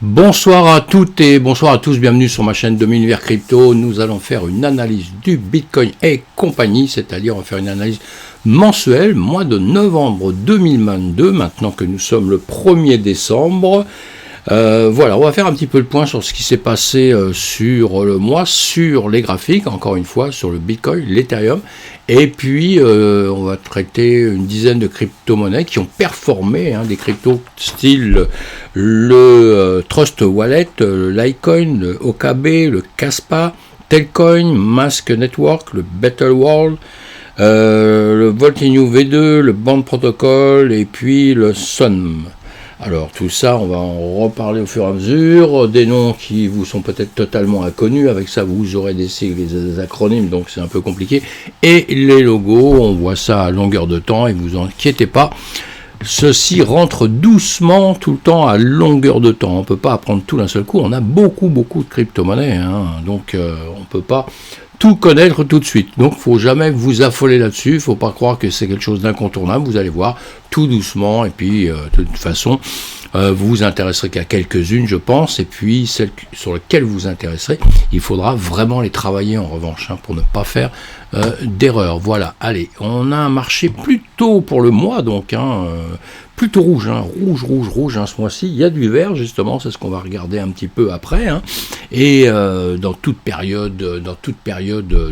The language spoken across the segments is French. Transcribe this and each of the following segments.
Bonsoir à toutes et bonsoir à tous, bienvenue sur ma chaîne de l'univers crypto. Nous allons faire une analyse du Bitcoin et compagnie, c'est-à-dire on va faire une analyse mensuelle, mois de novembre 2022, maintenant que nous sommes le 1er décembre. Voilà, on va faire un petit peu le point sur ce qui s'est passé sur le mois, sur les graphiques, encore une fois, sur le Bitcoin, l'Ethereum, et puis on va traiter une dizaine de crypto-monnaies qui ont performé, des cryptos style le Trust Wallet, le Litecoin, le OKB, le Kaspa, Telcoin, Mask Network, le Battle World, le Voltinu V2, le Band Protocol, et puis le Sun. Alors tout ça, on va en reparler au fur et à mesure, des noms qui vous sont peut-être totalement inconnus, avec ça vous aurez des sigles et des acronymes, donc c'est un peu compliqué, et les logos, on voit ça à longueur de temps, et vous inquiétez pas, ceci rentre doucement tout le temps à longueur de temps, on ne peut pas apprendre tout d'un seul coup, on a beaucoup de crypto-monnaies, donc on ne peut pas tout connaître tout de suite. Donc, il ne faut jamais vous affoler là-dessus. Il ne faut pas croire que c'est quelque chose d'incontournable. Vous allez voir tout doucement. Et puis, de toute façon, vous vous intéresserez qu'à quelques-unes, je pense. Et puis, celles sur lesquelles vous vous intéresserez, il faudra vraiment les travailler en revanche, pour ne pas faire d'erreur. Voilà. Allez, on a un marché plutôt pour le mois, donc, plutôt rouge, rouge ce mois-ci. Il y a du vert, justement, c'est ce qu'on va regarder un petit peu après. Et dans toute période,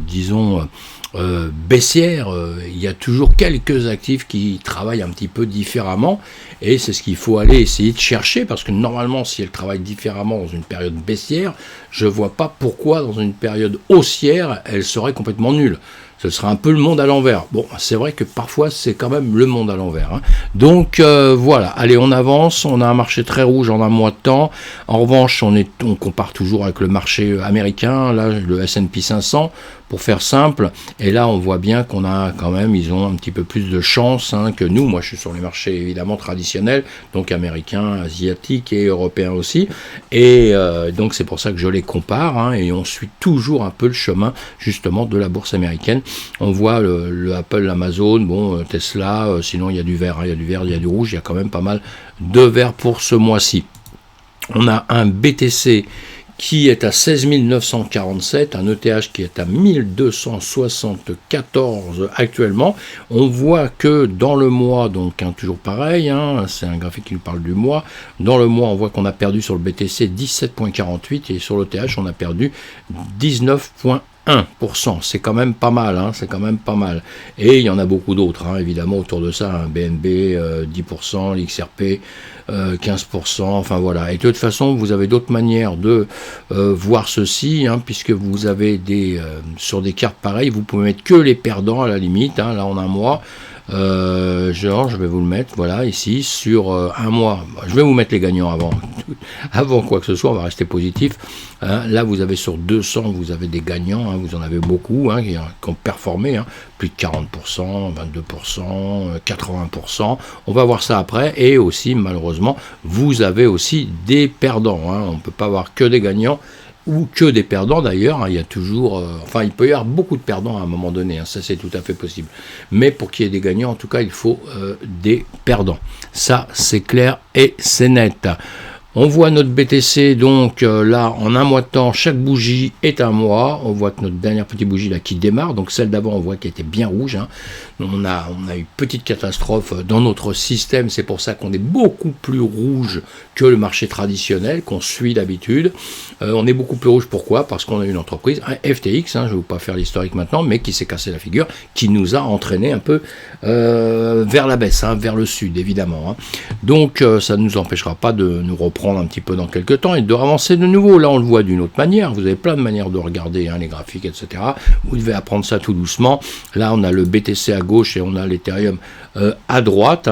disons, baissière, il y a toujours quelques actifs qui travaillent un petit peu différemment. Et c'est ce qu'il faut aller essayer de chercher, parce que normalement, si elles travaillent différemment dans une période baissière, je ne vois pas pourquoi, dans une période haussière, elles seraient complètement nulles. Ce sera un peu le monde à l'envers. Bon, c'est vrai que parfois, c'est quand même le monde à l'envers. Donc, voilà. Allez, on avance. On a un marché très rouge en un mois de temps. En revanche, on compare toujours avec le marché américain. Là, le S&P 500, pour faire simple. Et là, on voit bien qu'on a quand même, ils ont un petit peu plus de chance que nous. Moi, je suis sur les marchés, évidemment, traditionnels. Donc, américains, asiatiques et européens aussi. Et donc, c'est pour ça que je les compare. Et on suit toujours un peu le chemin, justement, de la bourse américaine. On voit le Apple, l'Amazon, Tesla, sinon il y a du vert, il y a du vert, il y a du rouge, il y a quand même pas mal de vert pour ce mois-ci. On a un BTC qui est à 16 947, un ETH qui est à 1274 actuellement. On voit que dans le mois, donc toujours pareil, c'est un graphique qui nous parle du mois, dans le mois on voit qu'on a perdu sur le BTC 17,48 et sur l'ETH on a perdu 19,1%. C'est quand même pas mal, c'est quand même pas mal. Et il y en a beaucoup d'autres, évidemment, autour de ça, BNB, 10%, l'XRP, 15%, enfin voilà. Et de toute façon, vous avez d'autres manières de voir ceci, puisque vous avez sur des cartes pareilles, vous pouvez mettre que les perdants à la limite, là on a un mois. Genre, je vais vous le mettre, voilà, ici, sur un mois. Je vais vous mettre les gagnants avant quoi que ce soit, on va rester positif. Là, vous avez sur 200, vous avez des gagnants, vous en avez beaucoup qui ont performé, plus de 40%, 22%, 80%. On va voir ça après. Et aussi, malheureusement, vous avez aussi des perdants. On ne peut pas avoir que des gagnants ou que des perdants d'ailleurs, il y a toujours, il peut y avoir beaucoup de perdants à un moment donné, ça c'est tout à fait possible. Mais pour qu'il y ait des gagnants, en tout cas, il faut des perdants. Ça, c'est clair et c'est net. On voit notre BTC, donc là, en un mois de temps, chaque bougie est un mois. On voit que notre dernière petite bougie là qui démarre, donc celle d'avant, on voit qu'elle était bien rouge. On a eu petite catastrophe dans notre système, c'est pour ça qu'on est beaucoup plus rouge que le marché traditionnel, qu'on suit d'habitude. On est beaucoup plus rouge, pourquoi ? Parce qu'on a une entreprise, un FTX, je ne vais vous pas faire l'historique maintenant, mais qui s'est cassé la figure, qui nous a entraîné un peu vers la baisse, vers le sud, évidemment. Donc ça ne nous empêchera pas de nous reprendre un petit peu dans quelques temps et de avancer de nouveau. Là, on le voit d'une autre manière. Vous avez plein de manières de regarder les graphiques, etc. Vous devez apprendre ça tout doucement. Là, on a le BTC à gauche et on a l'Ethereum à droite.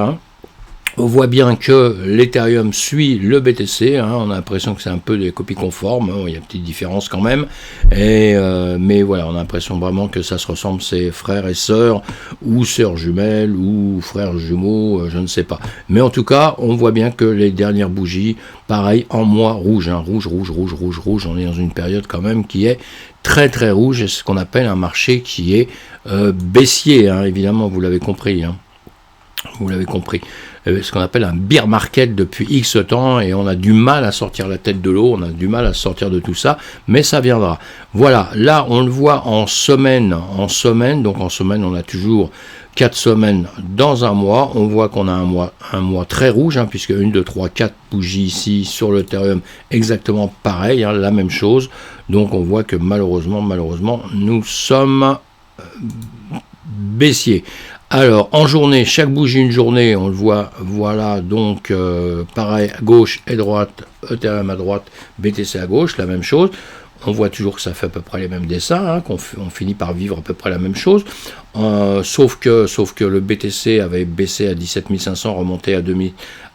On voit bien que l'Ethereum suit le BTC, on a l'impression que c'est un peu des copies conformes, il y a une petite différence quand même, mais voilà, on a l'impression vraiment que ça se ressemble, c'est frères et sœurs, ou sœurs jumelles, ou frères jumeaux, je ne sais pas. Mais en tout cas, on voit bien que les dernières bougies, pareil, en mois rouge, rouge, on est dans une période quand même qui est très très rouge, et c'est ce qu'on appelle un marché qui est baissier, évidemment, vous l'avez compris. Vous l'avez compris. ce qu'on appelle un bear market depuis X temps, et on a du mal à sortir la tête de l'eau, on a du mal à sortir de tout ça, mais ça viendra. Voilà, là on le voit en semaine, donc en semaine on a toujours 4 semaines dans un mois. On voit qu'on a un mois très rouge, hein, puisque 1, 2, 3, 4 bougies ici sur l'Ethereum, exactement pareil, hein, la même chose. Donc on voit que malheureusement, nous sommes baissiers. Alors en journée, chaque bougie une journée, on le voit, voilà, donc pareil, à gauche et droite, Ethereum à droite, BTC à gauche, la même chose. On voit toujours que ça fait à peu près les mêmes dessins, hein, on finit par vivre à peu près la même chose, sauf que le BTC avait baissé à 17 500, remonté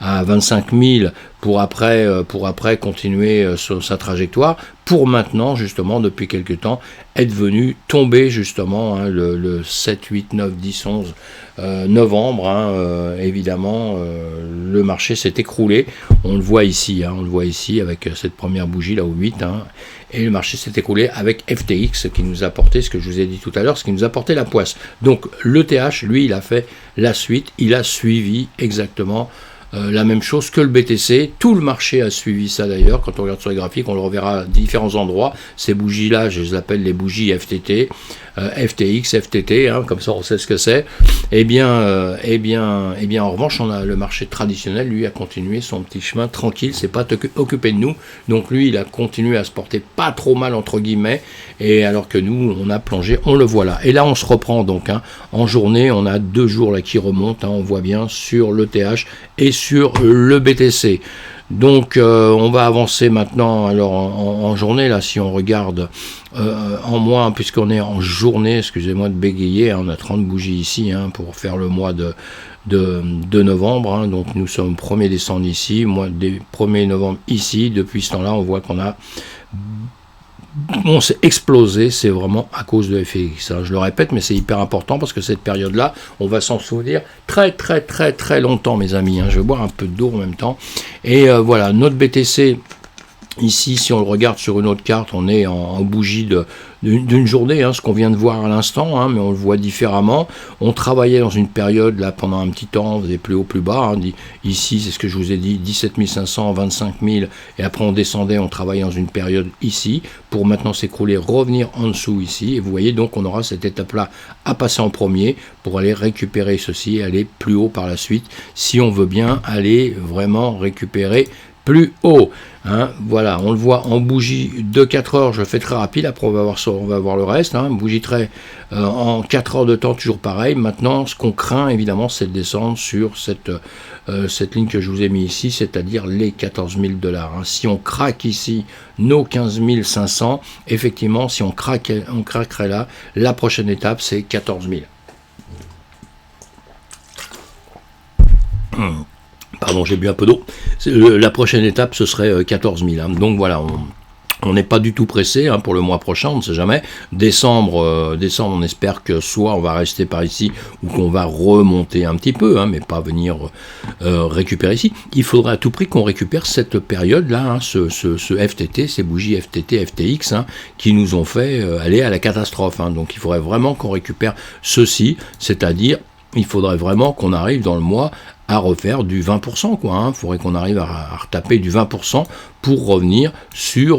à 25 000 pour après continuer sur sa trajectoire, pour maintenant, justement, depuis quelques temps, être venu tomber, justement, hein, le 7, 8, 9, 10, 11 novembre, hein, évidemment, le marché s'est écroulé, on le voit ici, avec cette première bougie, là, au 8, hein, et le marché s'est écroulé avec FTX, qui nous a apporté, ce que je vous ai dit tout à l'heure, ce qui nous a apporté la poisse. Donc, l'ETH, lui, il a fait la suite, il a suivi exactement la même chose que le BTC. Tout le marché a suivi ça d'ailleurs. Quand on regarde sur les graphiques, on le reverra à différents endroits. Ces bougies-là, je les appelle les bougies FTT, FTX, FTT, hein, comme ça on sait ce que c'est. Eh bien, en revanche, on a le marché traditionnel, lui, a continué son petit chemin tranquille, c'est pas occupé de nous. Donc lui, il a continué à se porter pas trop mal, entre guillemets, et alors que nous, on a plongé, on le voit là. Et là, on se reprend donc, hein, en journée, on a 2 jours là qui remontent, hein, on voit bien sur l'ETH et sur le BTC. Donc on va avancer maintenant alors en journée, là si on regarde en mois, puisqu'on est en journée, excusez-moi de bégayer, hein, on a 30 bougies ici, hein, pour faire le mois de novembre, hein, donc nous sommes 1er décembre ici, mois des 1er novembre ici. Depuis ce temps là on voit qu'on a s'est explosé, c'est vraiment à cause de FTX, hein. Je le répète, mais c'est hyper important parce que cette période-là, on va s'en souvenir très longtemps, mes amis, hein. Je vais boire un peu d'eau en même temps. Et voilà, notre BTC, ici, si on le regarde sur une autre carte, on est en bougie d'une journée, hein, ce qu'on vient de voir à l'instant, hein, mais on le voit différemment. On travaillait dans une période, là, pendant un petit temps, on faisait plus haut, plus bas, hein, ici, c'est ce que je vous ai dit, 17 500, 25 000, et après on descendait, on travaillait dans une période ici, pour maintenant s'écrouler, revenir en dessous ici, et vous voyez, donc on aura cette étape-là à passer en premier, pour aller récupérer ceci, et aller plus haut par la suite, si on veut bien aller vraiment récupérer plus haut, hein. Voilà, on le voit en bougie de 4 heures, je fais très rapide, après on va voir le reste, hein. Bougie très en 4 heures de temps, toujours pareil. Maintenant, ce qu'on craint évidemment, c'est de descendre sur cette ligne que je vous ai mis ici, c'est-à-dire les 14 000 $, hein. Si on craque ici nos 15 500, effectivement, si on craquerait là, la prochaine étape c'est 14 000. Pardon, j'ai bu un peu d'eau. La prochaine étape, ce serait 14 000. Hein. Donc voilà, on n'est pas du tout pressé, hein, pour le mois prochain, on ne sait jamais. Décembre, on espère que soit on va rester par ici ou qu'on va remonter un petit peu, hein, mais pas venir récupérer ici. Il faudra à tout prix qu'on récupère cette période-là, hein, ce FTT, ces bougies FTT, FTX, hein, qui nous ont fait aller à la catastrophe. Hein. Donc il faudrait vraiment qu'on récupère ceci, c'est-à-dire il faudrait vraiment qu'on arrive dans le mois à refaire du 20%, quoi, hein. Il faudrait qu'on arrive à retaper du 20% pour revenir sur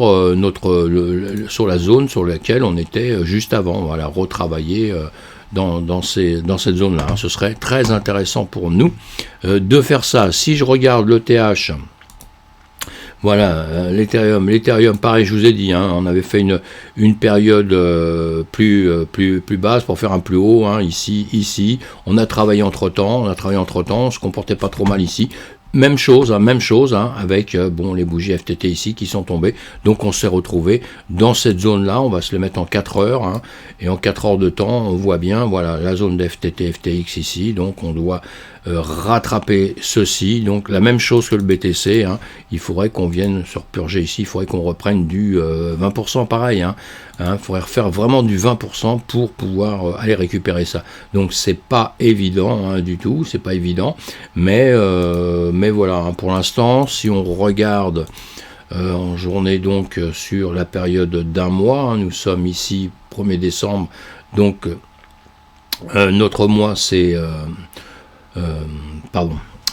sur la zone sur laquelle on était juste avant. Voilà, retravailler dans cette zone-là, hein. Ce serait très intéressant pour nous de faire ça. Si je regarde l'ETH, voilà, l'Ethereum, pareil, je vous ai dit, hein, on avait fait une période plus basse pour faire un plus haut, hein, ici, on a travaillé entre-temps, on se comportait pas trop mal ici. Même chose, hein, avec les bougies FTT ici qui sont tombées. Donc on s'est retrouvé dans cette zone-là, on va se les mettre en 4 heures, hein, et en 4 heures de temps, on voit bien, voilà, la zone d'FTT, FTX ici, donc on doit rattraper ceci, donc la même chose que le BTC, hein, il faudrait qu'on vienne se repurger ici, il faudrait qu'on reprenne du 20% pareil, hein, il faudrait refaire vraiment du 20% pour pouvoir aller récupérer ça. Donc c'est pas évident, hein, du tout, c'est pas évident, mais voilà, hein, pour l'instant, si on regarde en journée donc sur la période d'un mois, hein, nous sommes ici 1er décembre, donc notre mois c'est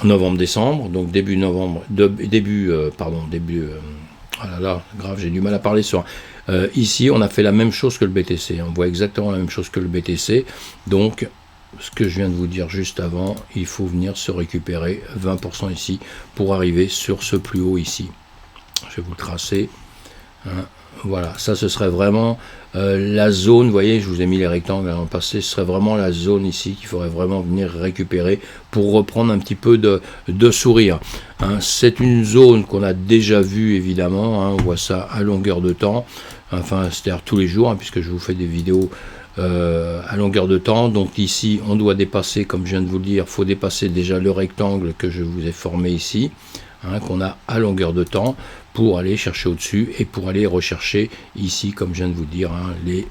novembre-décembre, donc début novembre, ah là là, grave, j'ai du mal à parler sur. Ici, on a fait la même chose que le BTC, on voit exactement la même chose que le BTC, donc ce que je viens de vous dire juste avant, il faut venir se récupérer 20% ici pour arriver sur ce plus haut ici. Je vais vous le tracer. Hein. Voilà, ça ce serait vraiment la zone, vous voyez, je vous ai mis les rectangles en passé, ce serait vraiment la zone ici qu'il faudrait vraiment venir récupérer pour reprendre un petit peu de sourire. Hein. C'est une zone qu'on a déjà vue évidemment, hein, on voit ça à longueur de temps, enfin c'est-à-dire tous les jours, hein, puisque je vous fais des vidéos à longueur de temps. Donc ici on doit dépasser, comme je viens de vous le dire, il faut dépasser déjà le rectangle que je vous ai formé ici, hein, qu'on a à longueur de temps, pour aller chercher au-dessus et pour aller rechercher ici, comme je viens de vous dire, hein, les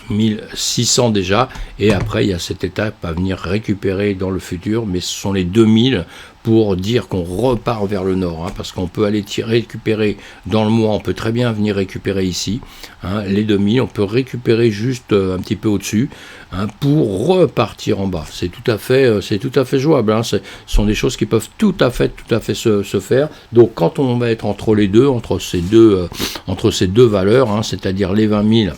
1600 déjà, et après il y a cette étape à venir récupérer dans le futur, mais ce sont les 2000 pour dire qu'on repart vers le nord, hein, parce qu'on peut aller récupérer dans le mois, on peut très bien venir récupérer ici, hein, les 2000, on peut récupérer juste un petit peu au-dessus, hein, pour repartir en bas. C'est tout à fait jouable, hein, ce sont des choses qui peuvent tout à fait se faire. Donc quand on va être entre les deux, entre ces deux valeurs, hein, c'est-à-dire les 20 000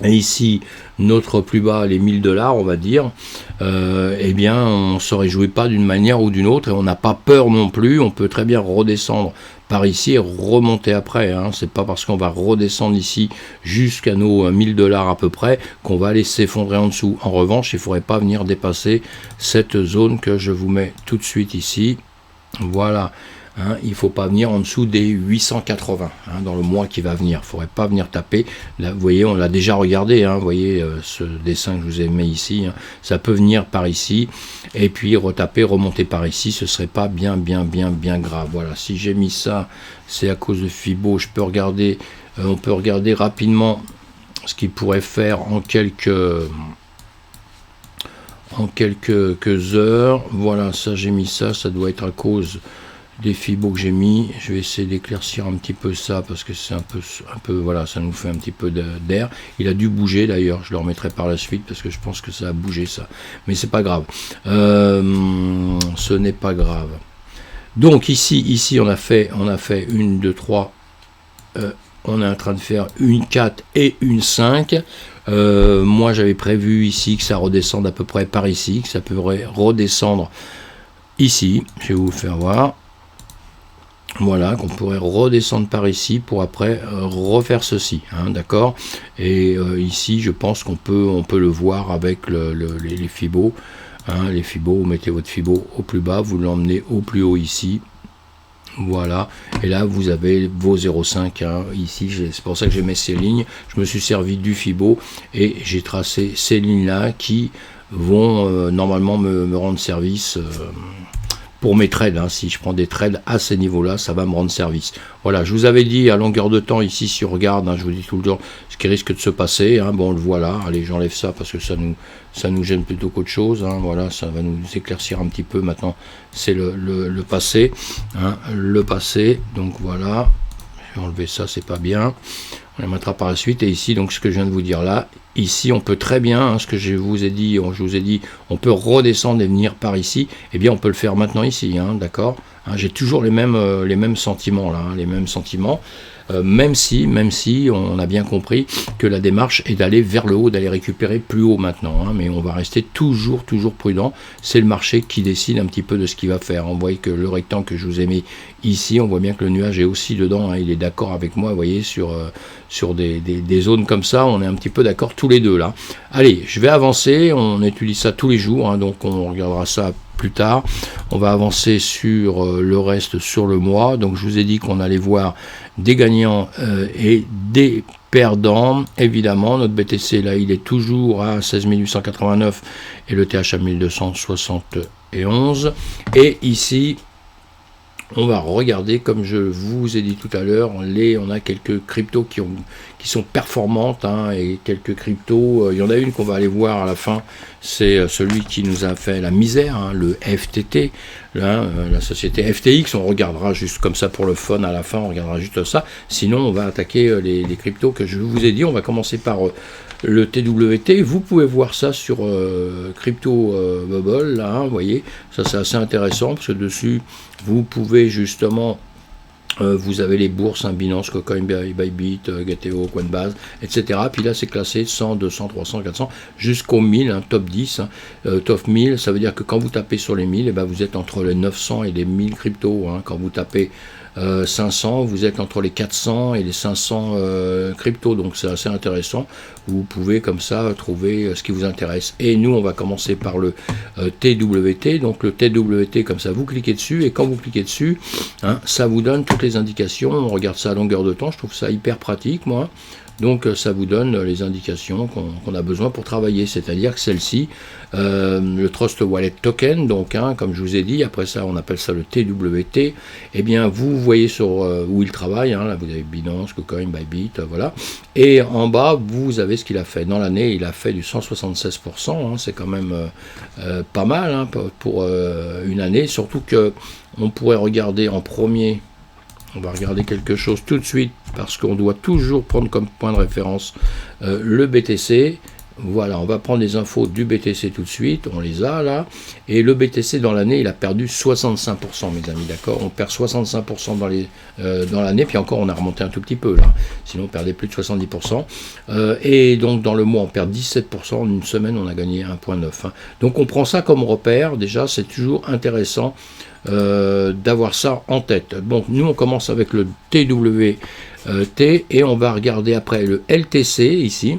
et ici notre plus bas, les 1000 $, on va dire, eh bien on ne se réjouit pas d'une manière ou d'une autre, et on n'a pas peur non plus. On peut très bien redescendre par ici et remonter après, hein. C'est pas parce qu'on va redescendre ici jusqu'à nos 1000 $ à peu près qu'on va aller s'effondrer en dessous. En revanche, il ne faudrait pas venir dépasser cette zone que je vous mets tout de suite ici. Voilà. Hein, il ne faut pas venir en dessous des 880, hein, dans le mois qui va venir. Il ne faudrait pas venir taper. Là, vous voyez, on l'a déjà regardé. Hein, vous voyez ce dessin que je vous ai mis ici. Hein, ça peut venir par ici et puis retaper, remonter par ici. Ce ne serait pas bien grave. Voilà. Si j'ai mis ça, c'est à cause de Fibo. Je peux regarder. On peut regarder rapidement ce qu'il pourrait faire en quelques heures. Voilà. Ça, j'ai mis ça. Ça doit être à cause des fibos que j'ai mis. Je vais essayer d'éclaircir un petit peu ça parce que c'est un peu voilà, ça nous fait un petit peu d'air. Il a dû bouger d'ailleurs, je le remettrai par la suite parce que je pense que ça a bougé ça, mais c'est pas grave, ce n'est pas grave. Donc ici on a fait 1, 2, 3, on est en train de faire une 4 et une 5. Moi j'avais prévu ici que ça redescende à peu près par ici, que ça pourrait redescendre ici. Je vais vous le faire voir. Voilà, qu'on pourrait redescendre par ici pour après refaire ceci, hein, d'accord. Et ici, je pense qu'on peut le voir avec les fibos. Hein, les fibos, vous mettez votre fibo au plus bas, vous l'emmenez au plus haut ici. Voilà, et là vous avez vos 0,5, hein. Ici c'est pour ça que j'ai mis ces lignes. Je me suis servi du fibo et j'ai tracé ces lignes là qui vont normalement me rendre service pour mes trades, hein. Si je prends des trades à ces niveaux-là, ça va me rendre service. Voilà, je vous avais dit à longueur de temps ici, si on regarde, hein, je vous dis tout le temps ce qui risque de se passer, hein. Bon, on le voit là. Allez, j'enlève ça parce que ça nous gêne plutôt qu'autre chose, hein. Voilà, ça va nous éclaircir un petit peu. Maintenant, c'est le passé, hein, le passé. Donc voilà, je vais enlever ça, c'est pas bien. On les mettra par la suite. Et ici, donc ce que je viens de vous dire là, ici on peut très bien, hein, ce que je vous ai dit, on peut redescendre et venir par ici. Eh bien on peut le faire maintenant ici, hein, d'accord, hein, j'ai toujours les mêmes sentiments là, hein, les mêmes sentiments, même si on a bien compris que la démarche est d'aller vers le haut, d'aller récupérer plus haut maintenant, hein, mais on va rester toujours prudent. C'est le marché qui décide un petit peu de ce qu'il va faire. On voit que le rectangle que je vous ai mis ici, on voit bien que le nuage est aussi dedans, hein, il est d'accord avec moi, vous voyez, sur des zones comme ça, on est un petit peu d'accord tous les deux là. Allez, je vais avancer, on utilise ça tous les jours, hein, donc on regardera ça plus tard. On va avancer sur le reste sur le mois. Donc je vous ai dit qu'on allait voir des gagnants et des perdants. Évidemment, notre BTC là, il est toujours à 16 889 et le TH à 1271. Et ici, on va regarder, comme je vous ai dit tout à l'heure, on a quelques cryptos qui sont performantes, hein, et quelques cryptos, il y en a une qu'on va aller voir à la fin, c'est celui qui nous a fait la misère, hein, le FTT, là, la société FTX, on regardera juste comme ça pour le fun à la fin, on regardera juste ça, sinon on va attaquer les cryptos que je vous ai dit, on va commencer par le TWT, vous pouvez voir ça sur Crypto Bubble, là, hein, vous voyez, ça c'est assez intéressant, parce que dessus, vous pouvez justement, vous avez les bourses, hein, Binance, KuCoin, Bybit, Gateo, Coinbase, etc. Puis là, c'est classé 100, 200, 300, 400, jusqu'au 1000, hein, top 10, hein, top 1000, ça veut dire que quand vous tapez sur les 1000, eh ben, vous êtes entre les 900 et les 1000 cryptos, hein. Quand vous tapez 500, vous êtes entre les 400 et les 500 cryptos, donc c'est assez intéressant. Vous pouvez comme ça trouver ce qui vous intéresse. Et nous, on va commencer par le TWT. Donc le TWT, comme ça, vous cliquez dessus, et quand vous cliquez dessus, hein, ça vous donne toutes les indications. On regarde ça à longueur de temps, je trouve ça hyper pratique, moi. Donc ça vous donne les indications qu'on a besoin pour travailler, c'est-à-dire que celle-ci, le Trust Wallet Token, donc, hein, comme je vous ai dit, après ça on appelle ça le TWT, eh bien vous voyez sur où il travaille, hein, là vous avez Binance, KuCoin, Bybit, voilà, et en bas vous avez ce qu'il a fait. Dans l'année il a fait du 176%, hein, c'est quand même pas mal, hein, pour une année, surtout que on pourrait regarder en premier. On va regarder quelque chose tout de suite parce qu'on doit toujours prendre comme point de référence le BTC. Voilà, on va prendre les infos du BTC tout de suite, on les a là. Et le BTC dans l'année, il a perdu 65%, mes amis, d'accord. On perd 65% dans l'année, puis encore on a remonté un tout petit peu là. Sinon on perdait plus de 70%. Et donc dans le mois, on perd 17%. En une semaine, on a gagné 1,9. Hein. Donc on prend ça comme repère. Déjà, c'est toujours intéressant d'avoir ça en tête. Donc nous on commence avec le TWT et on va regarder après le LTC ici,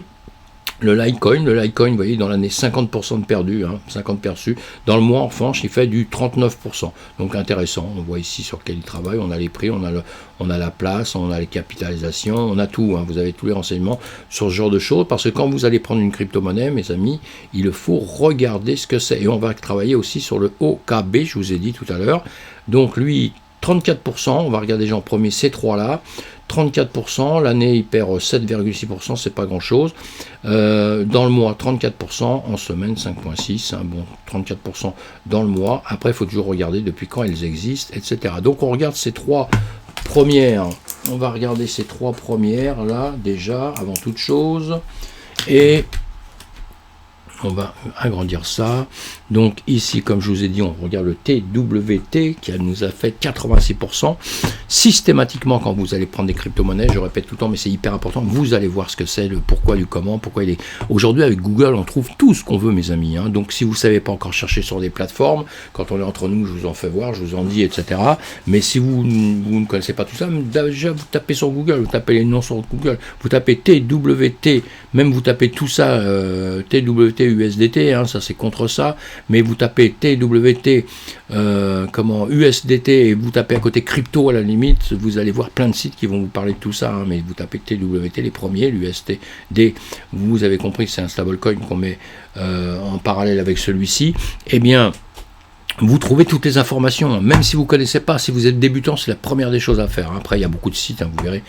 le Litecoin, vous voyez, dans l'année 50% de perdu, hein, 50 perçus. Dans le mois, en revanche, il fait du 39%. Donc intéressant, on voit ici sur quel il travaille, on a les prix, on a la place, on a les capitalisations, on a tout, hein, vous avez tous les renseignements sur ce genre de choses, parce que quand vous allez prendre une crypto-monnaie, mes amis, il faut regarder ce que c'est. Et on va travailler aussi sur le OKB, je vous ai dit tout à l'heure. Donc lui, 34%, on va regarder déjà en premier ces trois-là. 34%, l'année il perd 7,6%, c'est pas grand chose. Dans le mois 34%, en semaine 5,6%, hein, bon 34% dans le mois. Après il faut toujours regarder depuis quand elles existent, etc. Donc on regarde ces trois premières, on va regarder ces trois premières là déjà avant toute chose, et on va agrandir ça. Donc ici, comme je vous ai dit, on regarde le TWT qui nous a fait 86%. Systématiquement, quand vous allez prendre des crypto-monnaies, je répète tout le temps, mais c'est hyper important, vous allez voir ce que c'est, le pourquoi du comment, pourquoi il est... Aujourd'hui, avec Google, on trouve tout ce qu'on veut, mes amis. Hein. Donc si vous ne savez pas encore chercher sur des plateformes, quand on est entre nous, je vous en fais voir, je vous en dis, etc. Mais si vous ne connaissez pas tout ça, déjà, vous tapez sur Google, vous tapez les noms sur Google, vous tapez TWT, même vous tapez tout ça, TWT, USDT, hein, ça c'est contre ça, mais vous tapez TWT, USDT, et vous tapez à côté crypto à la limite, vous allez voir plein de sites qui vont vous parler de tout ça, hein, mais vous tapez TWT, les premiers, l'USDT, vous avez compris que c'est un stablecoin qu'on met en parallèle avec celui-ci, eh bien, vous trouvez toutes les informations, même si vous ne connaissez pas, si vous êtes débutant, c'est la première des choses à faire. Après, il y a beaucoup de sites, hein, vous verrez,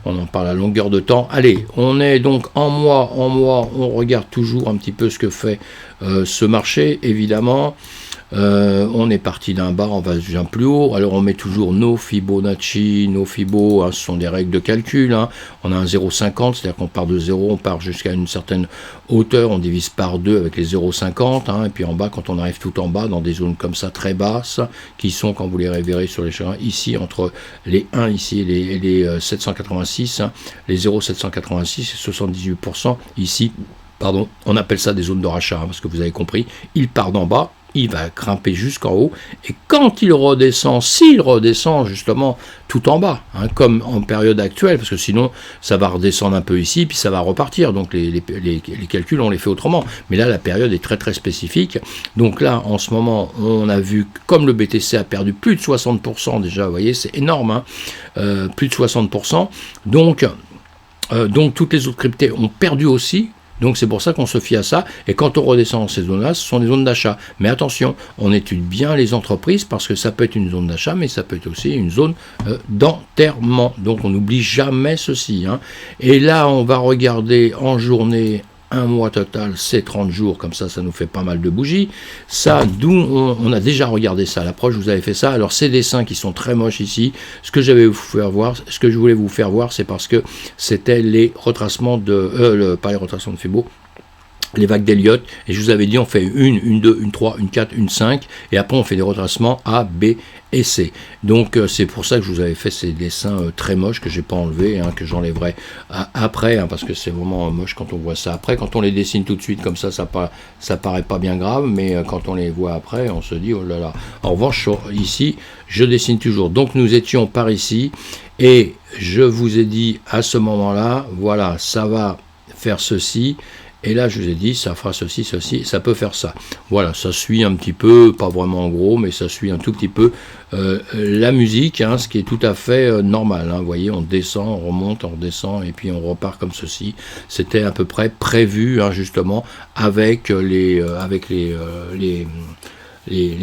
on en parle à longueur de temps. Allez, on est donc en mois, on regarde toujours un petit peu ce que fait ce marché, évidemment. On est parti d'un bas, on va un plus haut. Alors on met toujours nos Fibonacci, nos Fibo, hein, ce sont des règles de calcul. Hein. On a un 0,50, c'est-à-dire qu'on part de 0, on part jusqu'à une certaine hauteur, on divise par 2 avec les 0,50. Hein, et puis en bas, quand on arrive tout en bas, dans des zones comme ça très basses, qui sont, quand vous les verrez sur les chemins, ici entre les 1 ici et les 786, hein, les 0,786 et 78% ici. Pardon, on appelle ça des zones de rachat, hein, parce que vous avez compris, il part d'en bas, il va grimper jusqu'en haut, et quand il redescend, s'il redescend justement tout en bas, hein, comme en période actuelle, parce que sinon ça va redescendre un peu ici, puis ça va repartir, donc les calculs on les fait autrement, mais là la période est très très spécifique, donc là en ce moment on a vu que comme le BTC a perdu plus de 60% déjà, vous voyez c'est énorme, hein, plus de 60%, donc toutes les autres cryptos ont perdu aussi, Donc c'est pour ça qu'on se fie à ça, et quand on redescend dans ces zones-là, ce sont des zones d'achat. Mais attention, on étudie bien les entreprises, parce que ça peut être une zone d'achat, mais ça peut être aussi une zone d'enterrement. Donc on n'oublie jamais ceci, hein. Et là, on va regarder en journée, un mois total, c'est 30 jours, comme ça nous fait pas mal de bougies. Ça, d'où on a déjà regardé ça, à l'approche, je vous avais fait ça. Alors ces dessins qui sont très moches ici, ce que je voulais vous faire voir, c'est parce que c'était les retracements pas les retracements de Fibot, les vagues d'Elliott, et je vous avais dit on fait une 2, une 3, une 4, une 5, et après on fait des retracements A, B et C. Donc c'est pour ça que je vous avais fait ces dessins très moches que j'ai pas enlevés, hein, que j'enlèverai après, hein, parce que c'est vraiment moche quand on voit ça après. Quand on les dessine tout de suite comme ça paraît pas bien grave, mais quand on les voit après, on se dit oh là là. En revanche, ici, je dessine toujours. Donc nous étions par ici, et je vous ai dit à ce moment-là, voilà, ça va faire ceci. Et là, je vous ai dit, ça fera ceci, ça peut faire ça. Voilà, ça suit un petit peu, pas vraiment en gros, mais ça suit un tout petit peu la musique, hein, ce qui est tout à fait normal. Hein. Vous voyez, on descend, on remonte, on redescend, et puis on repart comme ceci. C'était à peu près prévu, hein, justement, avec les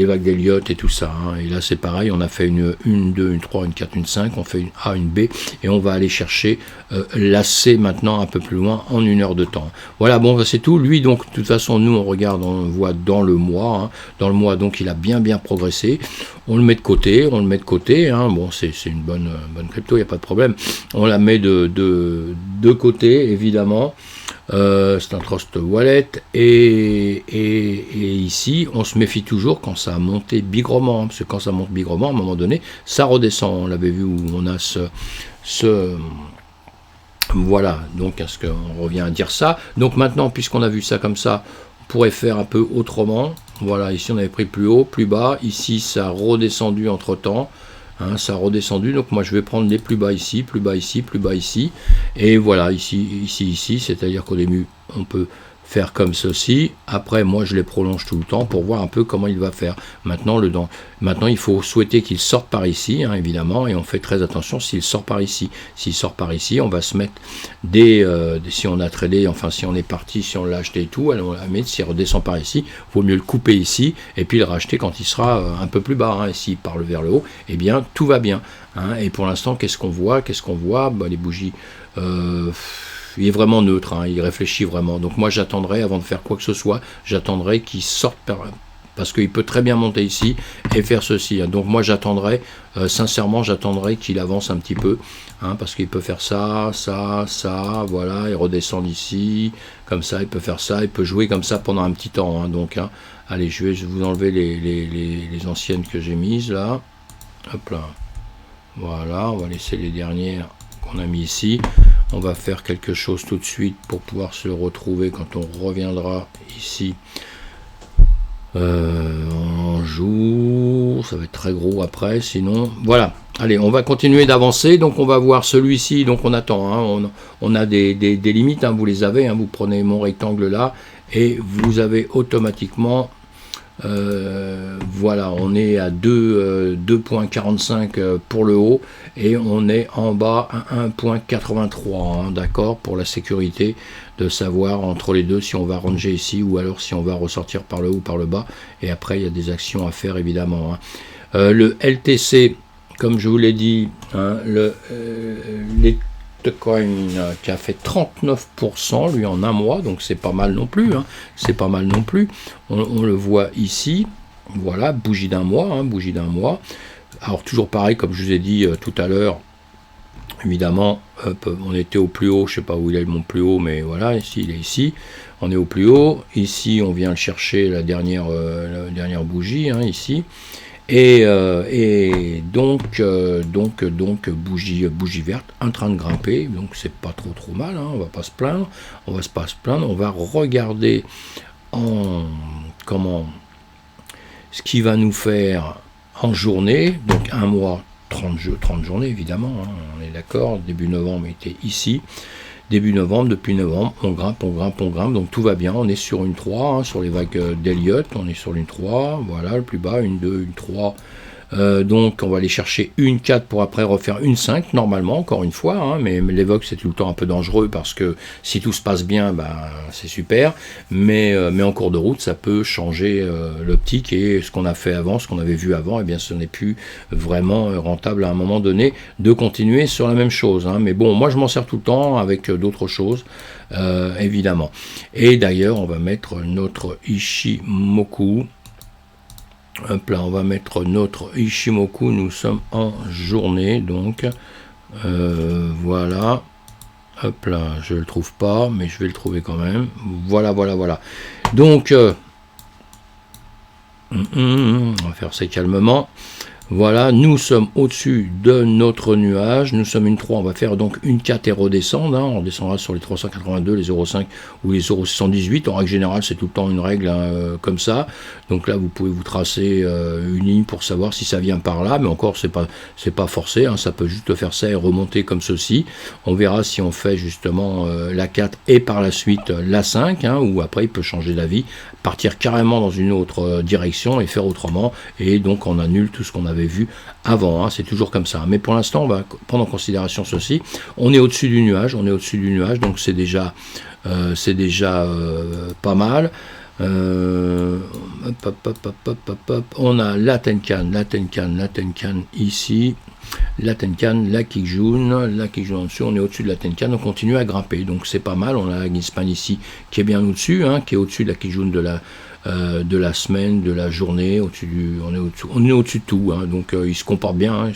vagues d'Elliott et tout ça, hein. Et là c'est pareil, on a fait une 2, une 3, une 4, une 5, on fait une A, une B, et on va aller chercher la C maintenant un peu plus loin en 1 heure de temps. Voilà, bon, c'est tout. Lui, donc, de toute façon, nous on regarde, on voit dans le mois, hein. Dans le mois, donc il a bien progressé. On le met de côté, hein. Bon, c'est une bonne crypto, il n'y a pas de problème. On la met de côté, évidemment. C'est un trust wallet, et ici on se méfie toujours quand ça a monté bigrement, parce que quand ça monte bigrement, à un moment donné ça redescend. On l'avait vu où on a voilà, donc est-ce qu'on revient à dire ça. Donc maintenant, puisqu'on a vu ça comme ça, on pourrait faire un peu autrement. Voilà, ici on avait pris plus haut, plus bas, ici ça a redescendu entre temps. Hein, ça a redescendu, donc moi je vais prendre les plus bas ici, plus bas ici, plus bas ici, et voilà, ici, c'est-à-dire qu'au début on peut faire comme ceci, après moi je les prolonge tout le temps pour voir un peu comment il va faire. Maintenant il faut souhaiter qu'il sorte par ici, hein, évidemment, et on fait très attention s'il sort par ici. S'il sort par ici, on va se mettre si on a tradé, enfin si on est parti, si on l'a acheté et tout, on la met, s'il redescend par ici, il vaut mieux le couper ici, et puis le racheter quand il sera un peu plus bas, hein, et s'il parle vers le haut, eh bien tout va bien, hein. Et pour l'instant, qu'est-ce qu'on voit? Bah, les bougies, il est vraiment neutre, hein, il réfléchit vraiment. Donc moi j'attendrai, avant de faire quoi que ce soit, j'attendrai qu'il sorte parce qu'il peut très bien monter ici et faire ceci, hein. Donc moi j'attendrai, sincèrement j'attendrai qu'il avance un petit peu, hein, parce qu'il peut faire ça, voilà, il redescend ici, comme ça, il peut faire ça, il peut jouer comme ça pendant un petit temps, hein, donc, hein. Allez, je vais vous enlever les anciennes que j'ai mises là, hop là, voilà, on va laisser les dernières qu'on a mis ici. On va faire quelque chose tout de suite pour pouvoir se retrouver quand on reviendra ici en jour. Ça va être très gros après, sinon. Voilà. Allez, on va continuer d'avancer. Donc on va voir celui-ci. Donc on attend, hein. On a des limites, hein. Vous les avez, hein. Vous prenez mon rectangle là et vous avez automatiquement... voilà, on est à 2.45 pour le haut, et on est en bas à 1.83, hein, d'accord, pour la sécurité de savoir entre les deux si on va ranger ici ou alors si on va ressortir par le haut ou par le bas. Et après il y a des actions à faire, évidemment, hein. Le LTC, comme je vous l'ai dit, hein, Coin qui a fait 39% lui en un mois, donc c'est pas mal non plus, hein, c'est pas mal non plus. On le voit ici, voilà, bougie d'un mois, hein, bougie d'un mois. Alors toujours pareil, comme je vous ai dit tout à l'heure, évidemment, on était au plus haut, je sais pas où il est mon plus haut, mais voilà, ici il est ici, on est au plus haut. Ici on vient le chercher, la dernière bougie, hein, ici. Et donc bougie verte en train de grimper, donc c'est pas trop mal, hein, on va pas se plaindre, on va regarder ce qui va nous faire en journée. Donc un mois, 30 journées évidemment, hein, on est d'accord. Début novembre était ici, début novembre, depuis novembre, on grimpe, donc tout va bien. On est sur une 3, hein, sur les vagues d'Elliott, on est sur une 3, voilà, le plus bas, une 2, une 3, Donc on va aller chercher une 4 pour après refaire une 5 normalement, encore une fois, hein, mais l'évoque c'est tout le temps un peu dangereux parce que si tout se passe bien, c'est super, mais en cours de route ça peut changer l'optique, et ce qu'on a fait avant, ce qu'on avait vu avant, eh bien ce n'est plus vraiment rentable à un moment donné de continuer sur la même chose, hein. Mais bon, moi je m'en sers tout le temps avec d'autres choses, évidemment. Et d'ailleurs on va mettre notre Ichimoku. Hop là, on va mettre notre Ichimoku, nous sommes en journée, donc voilà, hop là, je le trouve pas, mais je vais le trouver quand même, voilà, donc on va faire ça calmement. Voilà, nous sommes au-dessus de notre nuage, nous sommes une 3, on va faire donc une 4 et redescendre, hein. On redescendra sur les 382, les 0,5 ou les 0,618, en règle générale c'est tout le temps une règle, hein, comme ça, donc là vous pouvez vous tracer une ligne pour savoir si ça vient par là, mais encore c'est pas forcé, hein. Ça peut juste faire ça et remonter comme ceci, on verra si on fait justement la 4 et par la suite la 5, hein, ou après il peut changer d'avis, partir carrément dans une autre direction et faire autrement, et donc on annule tout ce qu'on avait vu avant, hein, c'est toujours comme ça. Mais pour l'instant, on va prendre en considération ceci. On est au-dessus du nuage, donc c'est déjà pas mal. On a la Tenkan ici, la Tenkan, la Kijun en dessous, on est au-dessus de la Tenkan, on continue à grimper, donc c'est pas mal. On a la Gispan ici qui est bien au-dessus, hein, qui est au-dessus de la Kijun de la semaine, de la journée, on est au-dessus de tout, hein, donc il se comporte bien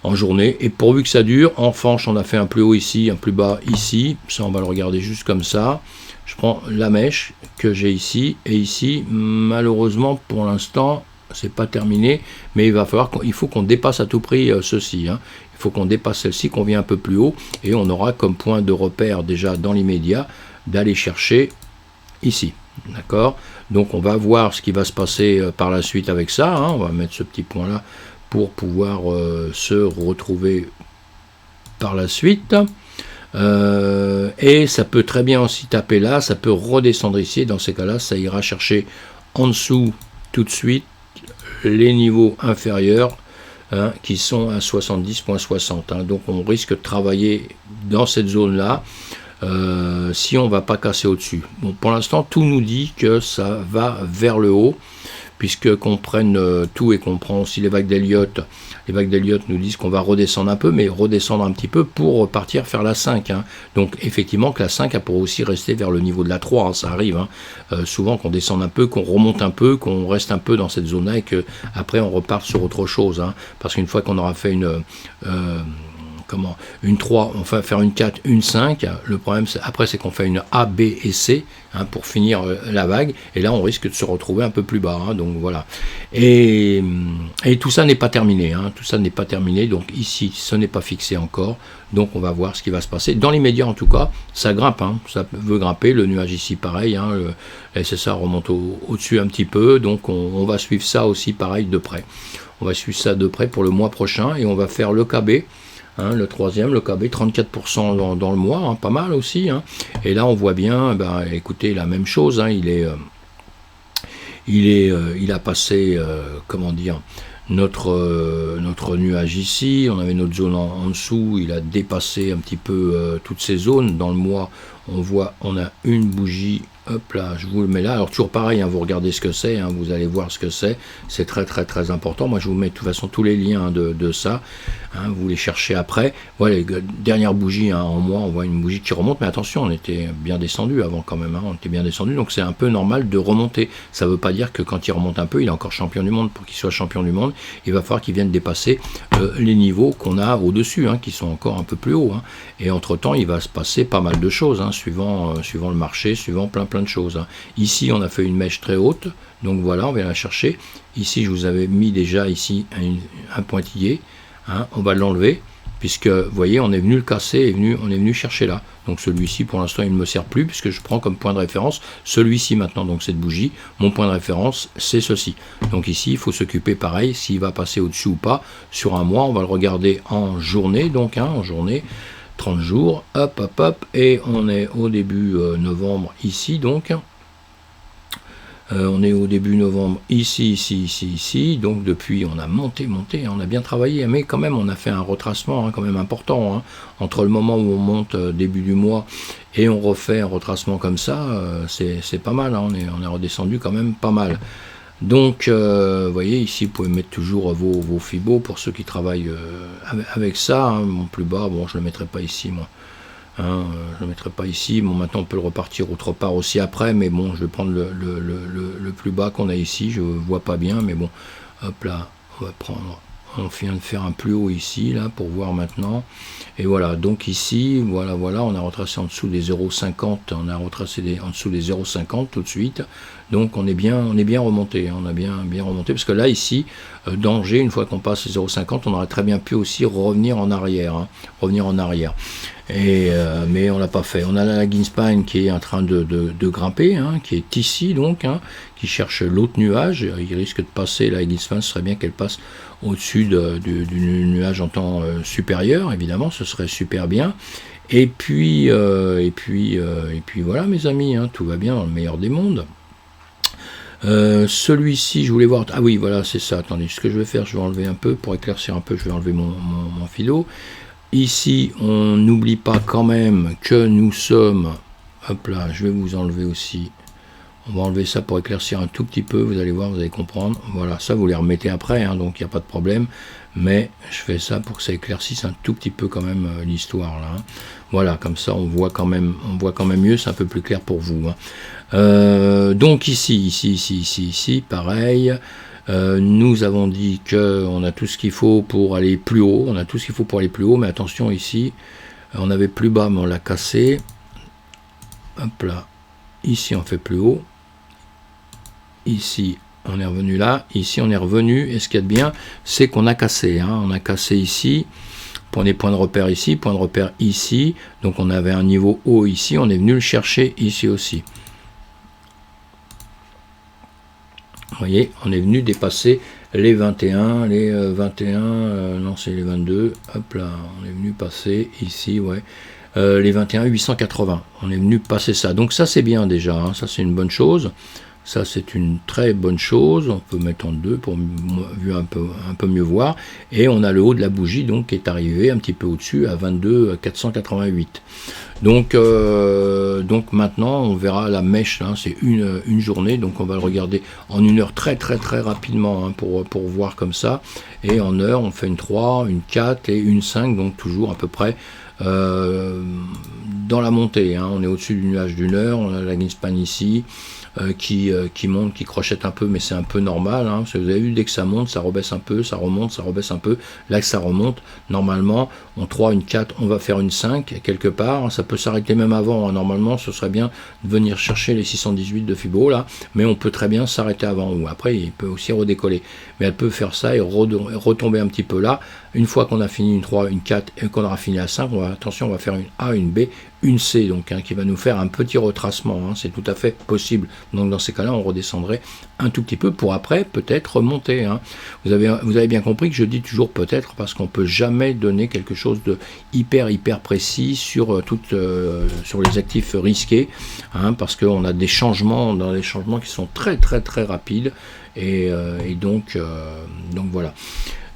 en journée, et pourvu que ça dure. En revanche, on a fait un plus haut ici, un plus bas ici, ça on va le regarder juste comme ça. Je prends la mèche que j'ai ici, et ici, malheureusement pour l'instant, c'est pas terminé, mais il faut qu'on dépasse à tout prix ceci, hein. Il faut qu'on dépasse celle-ci, qu'on vienne un peu plus haut, et on aura comme point de repère déjà dans l'immédiat d'aller chercher ici. D'accord, donc on va voir ce qui va se passer par la suite avec ça, hein. On va mettre ce petit point là pour pouvoir se retrouver par la suite, et ça peut très bien aussi taper là, ça peut redescendre ici, et dans ces cas là ça ira chercher en dessous tout de suite les niveaux inférieurs, hein, qui sont à 70,60, hein. Donc on risque de travailler dans cette zone là, si on ne va pas casser au-dessus. Bon, pour l'instant, tout nous dit que ça va vers le haut, puisque qu'on prenne tout et qu'on prend aussi les vagues d'Elliott. Les vagues d'Elliott nous disent qu'on va redescendre un peu, mais redescendre un petit peu pour partir faire la 5. Hein. Donc effectivement que la 5 elle pourrait aussi rester vers le niveau de la 3, hein, ça arrive. Hein. Souvent qu'on descende un peu, qu'on remonte un peu, qu'on reste un peu dans cette zone-là et qu'après on reparte sur autre chose. Hein. Parce qu'une fois qu'on aura fait une 3, on va faire une 4, une 5, le problème après c'est qu'on fait une A, B et C, hein, pour finir la vague, et là on risque de se retrouver un peu plus bas, hein, donc voilà, et tout ça n'est pas terminé, hein, donc ici ce n'est pas fixé encore, donc on va voir ce qui va se passer. Dans l'immédiat en tout cas, ça grimpe, hein, ça veut grimper, le nuage ici pareil, hein, le SSA remonte au-dessus un petit peu, donc on va suivre ça aussi pareil de près, on va suivre ça de près pour le mois prochain, et on va faire le KB, hein, le troisième, le KB, 34% dans le mois, hein, pas mal aussi, hein. Et là on voit bien, écoutez, la même chose, hein, il a passé, comment dire, notre nuage ici, on avait notre zone en dessous, il a dépassé un petit peu toutes ces zones. Dans le mois, on a une bougie, hop là, je vous le mets là, alors toujours pareil, hein, vous regardez ce que c'est, hein, vous allez voir ce que c'est très très très important. Moi je vous mets de toute façon tous les liens de ça, hein, vous les cherchez après. Voilà, dernière bougie, hein, en mois, on voit une bougie qui remonte, mais attention, on était bien descendu avant quand même, hein, on était bien descendu, donc c'est un peu normal de remonter. Ça ne veut pas dire que quand il remonte un peu, il est encore champion du monde. Pour qu'il soit champion du monde, il va falloir qu'il vienne dépasser les niveaux qu'on a au-dessus, hein, qui sont encore un peu plus hauts, hein. Et entre temps il va se passer pas mal de choses, hein, suivant le marché, suivant plein de choses, hein. Ici on a fait une mèche très haute, donc voilà, on va la chercher. Ici je vous avais mis déjà ici un pointillé, hein, on va l'enlever, puisque vous voyez on est venu le casser, on est venu chercher là. Donc celui-ci pour l'instant il ne me sert plus, puisque je prends comme point de référence celui-ci maintenant, donc cette bougie, mon point de référence c'est ceci. Donc ici il faut s'occuper pareil, s'il va passer au-dessus ou pas. Sur un mois on va le regarder en journée, donc, hein, en journée, 30 jours, hop, et on est au début novembre ici, donc On est au début novembre, ici, donc depuis on a monté, on a bien travaillé, mais quand même on a fait un retracement quand même important, entre le moment où on monte début du mois et on refait un retracement comme ça, c'est pas mal, on est redescendu quand même pas mal. Donc, vous voyez, ici, vous pouvez mettre toujours vos fibos pour ceux qui travaillent avec ça. Mon plus bas, bon, je ne le mettrai pas ici, moi. Je ne le mettrai pas ici. Bon, maintenant, on peut le repartir autre part aussi après, mais bon, je vais prendre le plus bas qu'on a ici. Je ne vois pas bien, mais bon, hop là, on va prendre. On vient de faire un plus haut ici, là, pour voir maintenant. Et voilà, donc ici, voilà, on a retracé en dessous des 0,50, on a retracé en dessous des 0,50 tout de suite. Donc on est bien remonté, on a bien remonté, parce que là, ici, danger, une fois qu'on passe les 0,50, on aurait très bien pu aussi revenir en arrière. Mais on l'a pas fait. On a la Lagging qui est en train de grimper, qui est ici donc, qui cherche l'autre nuage. Il risque de passer, la Lagging ce serait bien qu'elle passe au-dessus du nuage en temps supérieur, évidemment, ce serait super bien. Et puis voilà mes amis, tout va bien dans le meilleur des mondes. Celui-ci, je voulais voir. Ah oui, voilà, c'est ça. Attendez, ce que je vais faire, je vais enlever un peu pour éclaircir un peu. Je vais enlever mon philo. Ici, on n'oublie pas quand même que nous sommes. Hop là, je vais vous enlever aussi. On va enlever ça pour éclaircir un tout petit peu. Vous allez voir, vous allez comprendre. Voilà, ça vous les remettez après, donc il n'y a pas de problème. Mais je fais ça pour que ça éclaircisse un tout petit peu quand même l'histoire là. Voilà, comme ça on voit quand même mieux. C'est un peu plus clair pour vous. Donc ici, pareil. Nous avons dit qu'on a tout ce qu'il faut pour aller plus haut. Mais attention ici, on avait plus bas, mais on l'a cassé. Hop là. Ici, on fait plus haut. Ici, on est revenu là. Ici, on est revenu. Et ce qu'il y a de bien, c'est qu'on a cassé. On a cassé ici. Point de repère ici, point de repère ici. Donc, on avait un niveau haut ici. On est venu le chercher ici aussi. Vous voyez, on est venu dépasser les 21, non c'est les 22, hop là, on est venu passer ici, ouais, les 21 880, on est venu passer ça, donc ça c'est bien déjà, ça c'est une bonne chose, ça c'est une très bonne chose, on peut mettre en 2 pour un peu mieux voir, et on a le haut de la bougie donc qui est arrivé un petit peu au-dessus à 22 488. Donc maintenant on verra la mèche, c'est une journée, donc on va le regarder en une heure très rapidement pour voir comme ça, et en heure on fait une 3, une 4 et une 5, donc toujours à peu près dans la montée, on est au-dessus du nuage d'une heure, on a la Greenspan ici, qui monte, qui crochette un peu, mais c'est un peu normal, parce que vous avez vu, dès que ça monte, ça rebaisse un peu, ça remonte, ça rebaisse un peu, là que ça remonte, normalement, en 3, une 4, on va faire une 5, quelque part, ça peut s'arrêter même avant, normalement, ce serait bien de venir chercher les 618 de Fibo, là, mais on peut très bien s'arrêter avant, ou après, il peut aussi redécoller, mais elle peut faire ça et retomber un petit peu là, une fois qu'on a fini une 3, une 4, et qu'on aura fini à 5, attention, on va faire une A, une B, une C, donc qui va nous faire un petit retracement, c'est tout à fait possible. Donc dans ces cas-là, on redescendrait un tout petit peu pour après peut-être remonter. Vous avez bien compris que je dis toujours peut-être parce qu'on peut jamais donner quelque chose de hyper précis sur sur les actifs risqués, parce qu'on a des changements qui sont très rapides et donc voilà.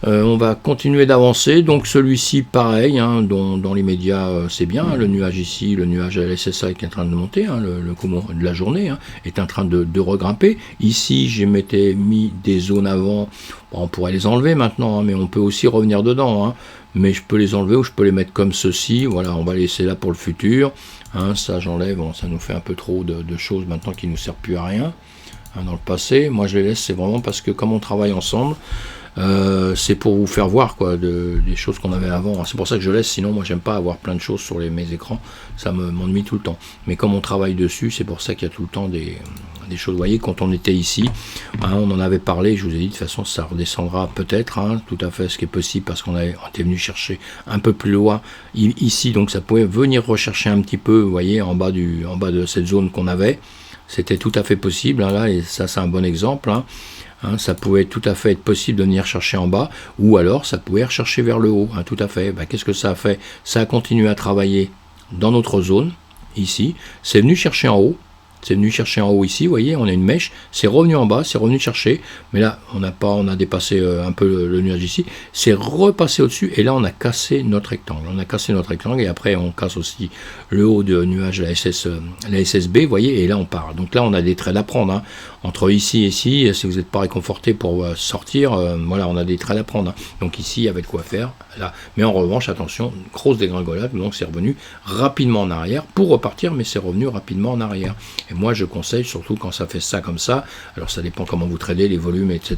On va continuer d'avancer, donc celui-ci pareil, dans les médias c'est bien, le nuage ici, le nuage LSSA qui est en train de monter, le courant de la journée est en train de regrimper. Ici j'ai mis des zones avant, bon, on pourrait les enlever maintenant, mais on peut aussi revenir dedans, mais je peux les enlever ou je peux les mettre comme ceci, voilà, on va les laisser là pour le futur, ça j'enlève, bon, ça nous fait un peu trop de choses maintenant qui ne nous servent plus à rien dans le passé. Moi je les laisse, c'est vraiment parce que comme on travaille ensemble, c'est pour vous faire voir des choses qu'on avait avant. C'est pour ça que je laisse, sinon moi j'aime pas avoir plein de choses sur mes écrans, ça m'ennuie tout le temps. Mais comme on travaille dessus, c'est pour ça qu'il y a tout le temps des choses. Vous voyez, quand on était ici, on en avait parlé, je vous ai dit de toute façon ça redescendra peut-être, tout à fait ce qui est possible, parce qu'on était venu chercher un peu plus loin ici, donc ça pouvait venir rechercher un petit peu, vous voyez, en bas de cette zone qu'on avait. C'était tout à fait possible, là, et ça c'est un bon exemple. Ça pouvait tout à fait être possible de venir chercher en bas, ou alors ça pouvait rechercher vers le haut, tout à fait. Qu'est-ce que ça a fait? Ça a continué à travailler dans notre zone, ici, c'est venu chercher en haut, c'est venu chercher en haut ici, vous voyez, on a une mèche, c'est revenu en bas, c'est revenu chercher, mais là, on a dépassé un peu le nuage ici, c'est repassé au-dessus, et là, on a cassé notre rectangle. On a cassé notre rectangle, et après, on casse aussi le haut de nuage, la SSB, vous voyez, et là, on part. Donc là, on a des traits à prendre, hein. Entre ici et ici, si vous n'êtes pas réconforté pour sortir, voilà, on a des traits à prendre, hein. Donc ici, il y avait de quoi faire, là. Mais en revanche, attention, une grosse dégringolade, donc c'est revenu rapidement en arrière, pour repartir, mais c'est revenu rapidement en arrière. Et moi, je conseille, surtout quand ça fait ça comme ça, alors ça dépend comment vous tradez, les volumes, etc.,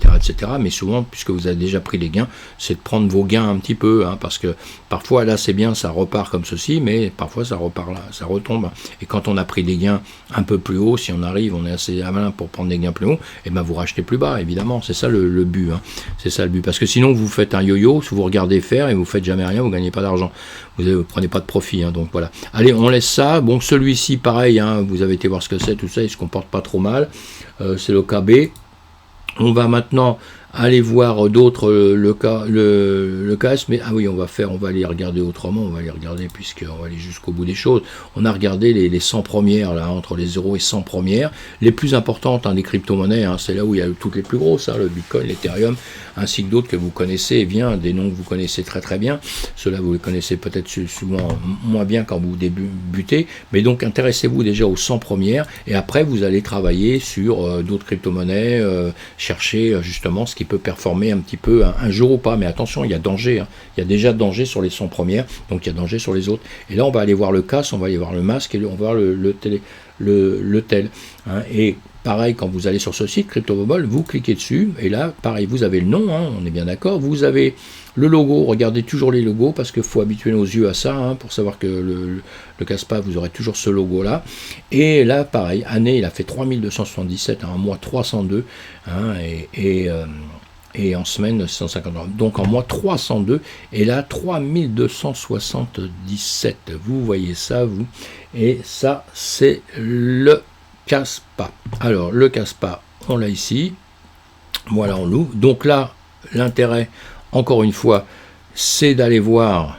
mais souvent, puisque vous avez déjà pris les gains, c'est de prendre vos gains un petit peu, hein, parce que parfois, là, c'est bien, ça repart comme ceci, mais parfois, ça repart là, ça retombe. Et quand on a pris des gains un peu plus haut, si on arrive, on est assez malin pour prendre des gains plus hauts, et ben vous rachetez plus bas, évidemment, c'est ça le but, hein. C'est ça le but, parce que sinon, vous faites un yo-yo, si vous regardez faire, et vous faites jamais rien, vous gagnez pas d'argent, vous prenez pas de profit, hein, donc voilà. Allez, on laisse ça, bon, celui-ci, pareil, hein, vous avez été voir ce que c'est, tout ça, il se comporte pas trop mal, c'est le KB. On va maintenant aller voir d'autres, le KS, mais ah oui, on va aller regarder autrement, on va aller regarder, puisqu'on va aller jusqu'au bout des choses. On a regardé les 100 premières, là, entre les 0 et 100 premières, les plus importantes, hein, des crypto-monnaies, hein, c'est là où il y a toutes les plus grosses, hein, le Bitcoin, l'Ethereum, ainsi que d'autres que vous connaissez bien, des noms que vous connaissez très très bien, ceux-là vous les connaissez peut-être souvent moins bien quand vous débutez, mais donc intéressez-vous déjà aux 100 premières, et après vous allez travailler sur d'autres crypto-monnaies, chercher justement ce qui peut performer un petit peu un jour ou pas, mais attention, il y a danger, hein. Il y a déjà danger sur les 100 premières, donc il y a danger sur les autres, et là on va aller voir le CAS, on va aller voir le masque, et on va voir le tel, hein. Et pareil, quand vous allez sur ce site, CryptoBubble, vous cliquez dessus, et là, pareil, vous avez le nom, hein, on est bien d'accord, vous avez le logo, regardez toujours les logos, parce qu'il faut habituer nos yeux à ça, hein, pour savoir que le CASPA, vous aurez toujours ce logo-là, et là, pareil, année, il a fait 3277, hein, en mois 302, hein, et en semaine 150, donc en mois 302, et là 3277, vous voyez ça, vous, et ça c'est le CASPA. Alors le CASPA, on l'a ici, voilà, on l'ouvre, donc là l'intérêt, encore une fois, c'est d'aller voir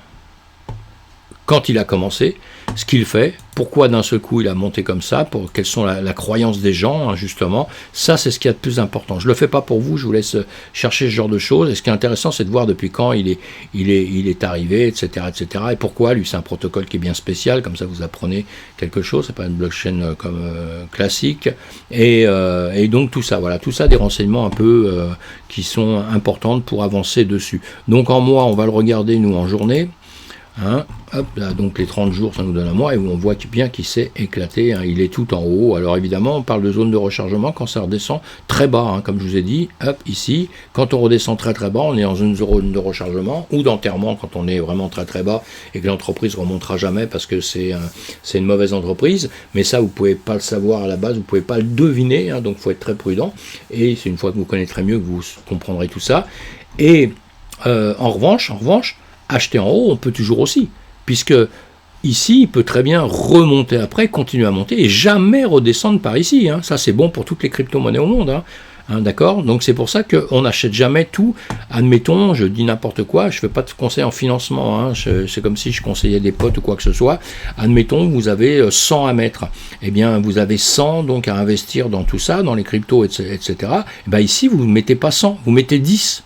quand il a commencé, ce qu'il fait, pourquoi d'un seul coup il a monté comme ça, quelles sont la croyance des gens, hein, justement, ça c'est ce qu'il y a de plus important. Je ne le fais pas pour vous, je vous laisse chercher ce genre de choses, et ce qui est intéressant c'est de voir depuis quand il est arrivé, etc., et pourquoi, lui c'est un protocole qui est bien spécial, comme ça vous apprenez quelque chose, c'est pas une blockchain comme classique, et donc tout ça, voilà, tout ça des renseignements un peu qui sont importants pour avancer dessus. Donc en mois, on va le regarder nous en journée, hein, hop, là, donc les 30 jours, ça nous donne un mois, et on voit bien qu'il s'est éclaté, hein, il est tout en haut. Alors évidemment, on parle de zone de rechargement quand ça redescend très bas, hein, comme je vous ai dit, hop, ici, quand on redescend très très bas, on est dans une zone de rechargement, ou d'enterrement quand on est vraiment très très bas, et que l'entreprise ne remontera jamais parce que c'est une mauvaise entreprise, mais ça, vous ne pouvez pas le savoir à la base, vous ne pouvez pas le deviner, hein, donc il faut être très prudent, et c'est une fois que vous connaîtrez mieux que vous comprendrez tout ça. Et en revanche, acheter en haut, on peut toujours aussi, puisque ici, il peut très bien remonter après, continuer à monter, et jamais redescendre par ici, hein. Ça, c'est bon pour toutes les crypto-monnaies au monde, hein. Hein, d'accord, donc c'est pour ça qu'on n'achète jamais tout. Admettons, je dis n'importe quoi, je ne fais pas de conseil en financement, hein, c'est comme si je conseillais des potes ou quoi que ce soit. Admettons, vous avez 100 à mettre, eh bien vous avez 100 donc à investir dans tout ça, dans les cryptos, etc. Et bien ici, vous ne mettez pas 100, vous mettez 10.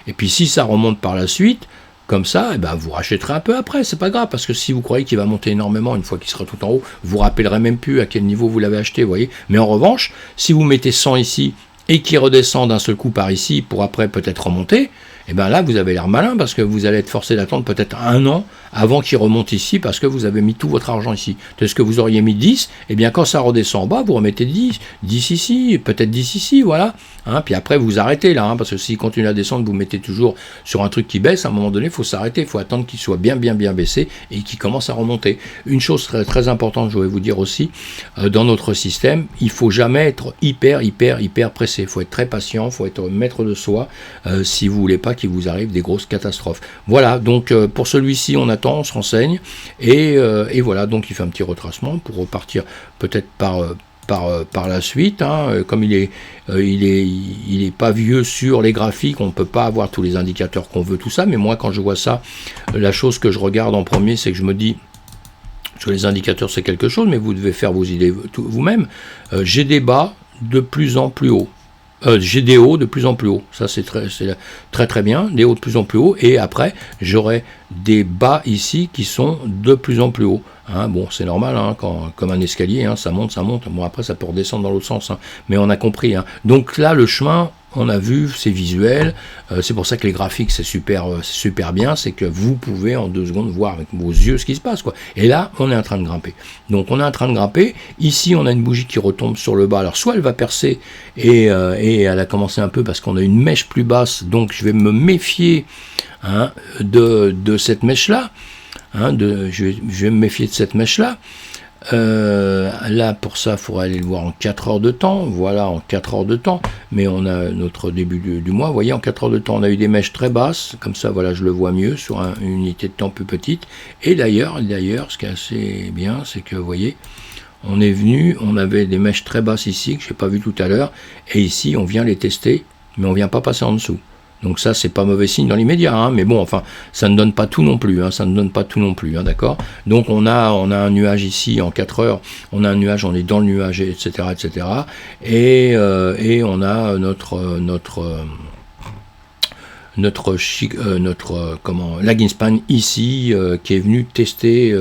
Et puis si ça remonte par la suite, comme ça, eh ben, vous rachèterez un peu après, c'est pas grave, parce que si vous croyez qu'il va monter énormément une fois qu'il sera tout en haut, vous rappellerez même plus à quel niveau vous l'avez acheté, vous voyez. Mais en revanche, si vous mettez 100 ici, et qu'il redescend d'un seul coup par ici, pour après peut-être remonter, et bien là, vous avez l'air malin, parce que vous allez être forcé d'attendre peut-être 1 an avant qu'il remonte ici, parce que vous avez mis tout votre argent ici. Est-ce que vous auriez mis 10, et bien quand ça redescend en bas, vous remettez 10 ici, peut-être 10 ici, voilà. Hein, puis après, vous arrêtez là, hein, parce que s'il continue à descendre, vous mettez toujours sur un truc qui baisse, à un moment donné, il faut s'arrêter, il faut attendre qu'il soit bien baissé, et qu'il commence à remonter. Une chose très, très importante, je vais vous dire aussi, dans notre système, il ne faut jamais être hyper pressé, il faut être très patient, il faut être maître de soi, si vous ne voulez pas qu'il vous arrive des grosses catastrophes. Voilà, donc pour celui-ci, on attend, on se renseigne, et voilà, donc il fait un petit retracement pour repartir peut-être par la suite, hein. Comme il est pas vieux sur les graphiques, on ne peut pas avoir tous les indicateurs qu'on veut, tout ça, mais moi quand je vois ça, la chose que je regarde en premier, c'est que je me dis, Parce que les indicateurs, c'est quelque chose, mais vous devez faire vos idées vous-même. J'ai des bas de plus en plus haut. J'ai des hauts de plus en plus haut. Ça, c'est très bien. Des hauts de plus en plus haut. Et après, j'aurai des bas ici qui sont de plus en plus haut. Hein, bon, c'est normal, hein, comme un escalier, hein, ça monte. Bon, après, ça peut redescendre dans l'autre sens. Hein, mais on a compris. Hein. Donc là, le chemin, on a vu, c'est visuel. C'est pour ça que les graphiques, c'est super bien. C'est que vous pouvez, en 2 secondes, voir avec vos yeux ce qui se passe, quoi. Et là, on est en train de grimper. Donc, on est en train de grimper. Ici, on a une bougie qui retombe sur le bas. Alors, soit elle va percer et elle a commencé un peu parce qu'on a une mèche plus basse. Donc, je vais me méfier, hein, de cette mèche-là. Hein, je vais me méfier de cette mèche-là. Là, pour ça, il faudra aller le voir en 4 heures de temps. Voilà, en 4 heures de temps. Mais on a notre début du mois. Vous voyez, en 4 heures de temps, on a eu des mèches très basses. Comme ça, voilà, je le vois mieux sur une unité de temps plus petite. Et d'ailleurs, ce qui est assez bien, c'est que, vous voyez, on est venu, on avait des mèches très basses ici, que je n'ai pas vu tout à l'heure. Et ici, on vient les tester, mais on ne vient pas passer en dessous. Donc ça, c'est pas mauvais signe dans l'immédiat, hein, mais bon, enfin, ça ne donne pas tout non plus, hein, hein, d'accord. Donc on a un nuage ici en 4 heures, on a un nuage, on est dans le nuage, etc., et on a Laginspan ici qui est venu tester,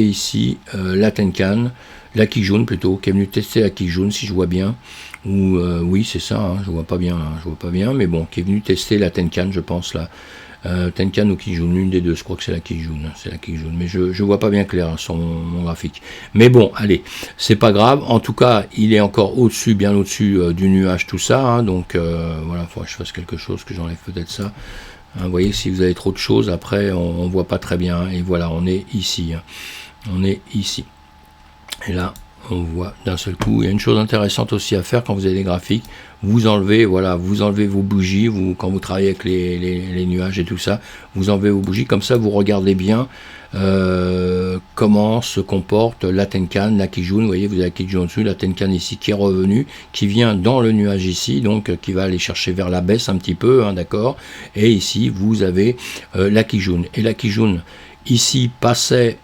ici la Tenkan, la Kijun plutôt, qui est venu tester la Kijun, si je vois bien. Ou oui, c'est ça, hein, je vois pas bien, mais bon, qui est venu tester la Tenkan, je pense là. Tenkan ou Kijun, l'une des deux, je crois que c'est la Kijun, mais je vois pas bien clair, hein, sur mon graphique. Mais bon, allez, c'est pas grave, en tout cas, il est encore au-dessus, bien au-dessus du nuage, tout ça, hein, donc voilà, il faudra que je fasse quelque chose, que j'enlève peut-être ça. Hein, vous voyez, si vous avez trop de choses, après, on voit pas très bien, hein, et voilà, on est ici, et là, on voit d'un seul coup. Il y a une chose intéressante aussi à faire quand vous avez des graphiques, vous enlevez vos bougies, quand vous travaillez avec les nuages et tout ça, vous enlevez vos bougies, comme ça vous regardez bien comment se comporte la Tenkan, la Kijun. Vous voyez, vous avez la Kijun au-dessus, la Tenkan ici qui est revenue, qui vient dans le nuage ici, donc qui va aller chercher vers la baisse un petit peu, hein, d'accord. Et ici vous avez la Kijun. Et la Kijun ici passait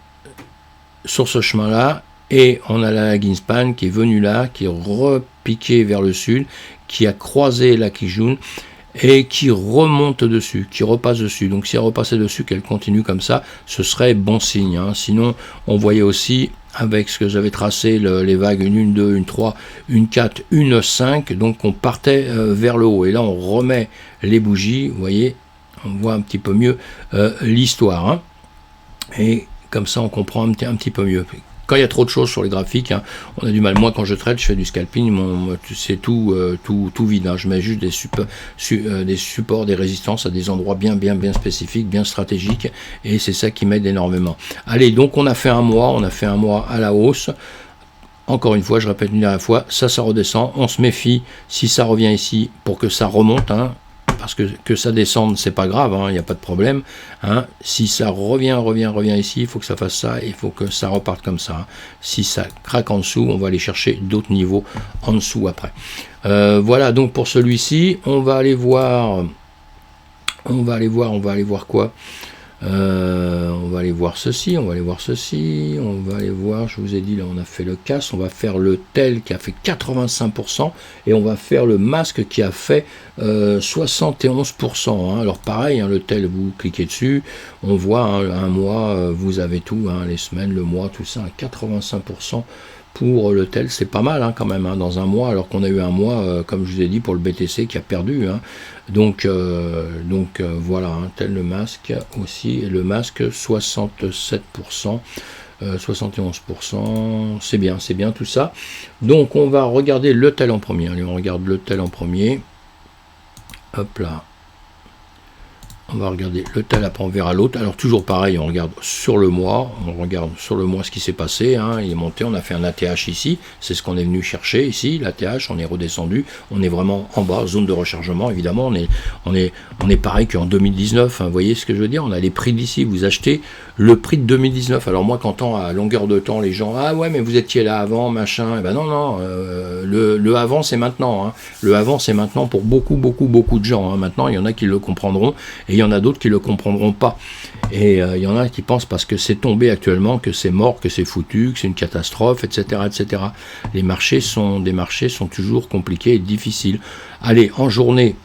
sur ce chemin-là. Et on a la Laginspan qui est venue là, qui est repiquée vers le sud, qui a croisé la Kijun et qui remonte dessus, qui repasse dessus. Donc si elle repassait dessus, qu'elle continue comme ça, ce serait bon signe. Hein. Sinon, on voyait aussi, avec ce que j'avais tracé, les vagues 1, 2, 1, 3, 1, 4, 1, 5, donc on partait vers le haut. Et là, on remet les bougies, vous voyez, on voit un petit peu mieux l'histoire. Hein. Et comme ça, on comprend un petit peu mieux. Quand il y a trop de choses sur les graphiques, hein, on a du mal. Moi, quand je traite, je fais du scalping, c'est tout vide. Hein. Je mets juste des supports, des résistances à des endroits bien spécifiques, bien stratégiques, et c'est ça qui m'aide énormément. Allez, donc on a fait un mois à la hausse. Encore une fois, je répète une dernière fois, ça redescend. On se méfie si ça revient ici pour que ça remonte. Hein. Parce que ça descende, c'est pas grave, il n'y a pas de problème. Hein. Si ça revient ici, il faut que ça fasse ça, et il faut que ça reparte comme ça. Hein. Si ça craque en dessous, on va aller chercher d'autres niveaux en dessous après. Voilà, donc pour celui-ci, on va aller voir quoi ? On va aller voir ceci, on va aller voir, je vous ai dit, là on a fait le casse, on va faire le tel qui a fait 85%, et on va faire le masque qui a fait 71%. Hein. Alors pareil, hein, le tel, vous cliquez dessus, on voit, hein, un mois, vous avez tout, hein, les semaines, le mois, tout ça, à 85%. Pour le tel, c'est pas mal, hein, quand même, hein, dans un mois, alors qu'on a eu un mois, comme je vous ai dit, pour le BTC qui a perdu. Hein. Donc voilà, hein, tel le masque aussi, et le masque 67%, 71%, c'est bien tout ça. Donc on va regarder le tel en premier. Allez, on regarde le tel en premier. Hop là. On va regarder le tel, après on verra l'autre. Alors toujours pareil, on regarde sur le mois ce qui s'est passé. Hein. Il est monté, on a fait un ATH ici, c'est ce qu'on est venu chercher ici, l'ATH, on est redescendu, on est vraiment en bas, zone de rechargement, évidemment, on est pareil qu'en 2019, hein. Vous voyez ce que je veux dire, on a les prix d'ici, vous achetez le prix de 2019. Alors moi, quand à longueur de temps, les gens, ah ouais, mais vous étiez là avant, machin, et ben non, le avant c'est maintenant. Hein. Le avant c'est maintenant pour beaucoup de gens. Hein. Maintenant, il y en a qui le comprendront, Et il y en a d'autres qui ne le comprendront pas. Et il y en a qui pensent parce que c'est tombé actuellement, que c'est mort, que c'est foutu, que c'est une catastrophe, etc., etc. Les marchés sont toujours compliqués et difficiles. Allez, en journée,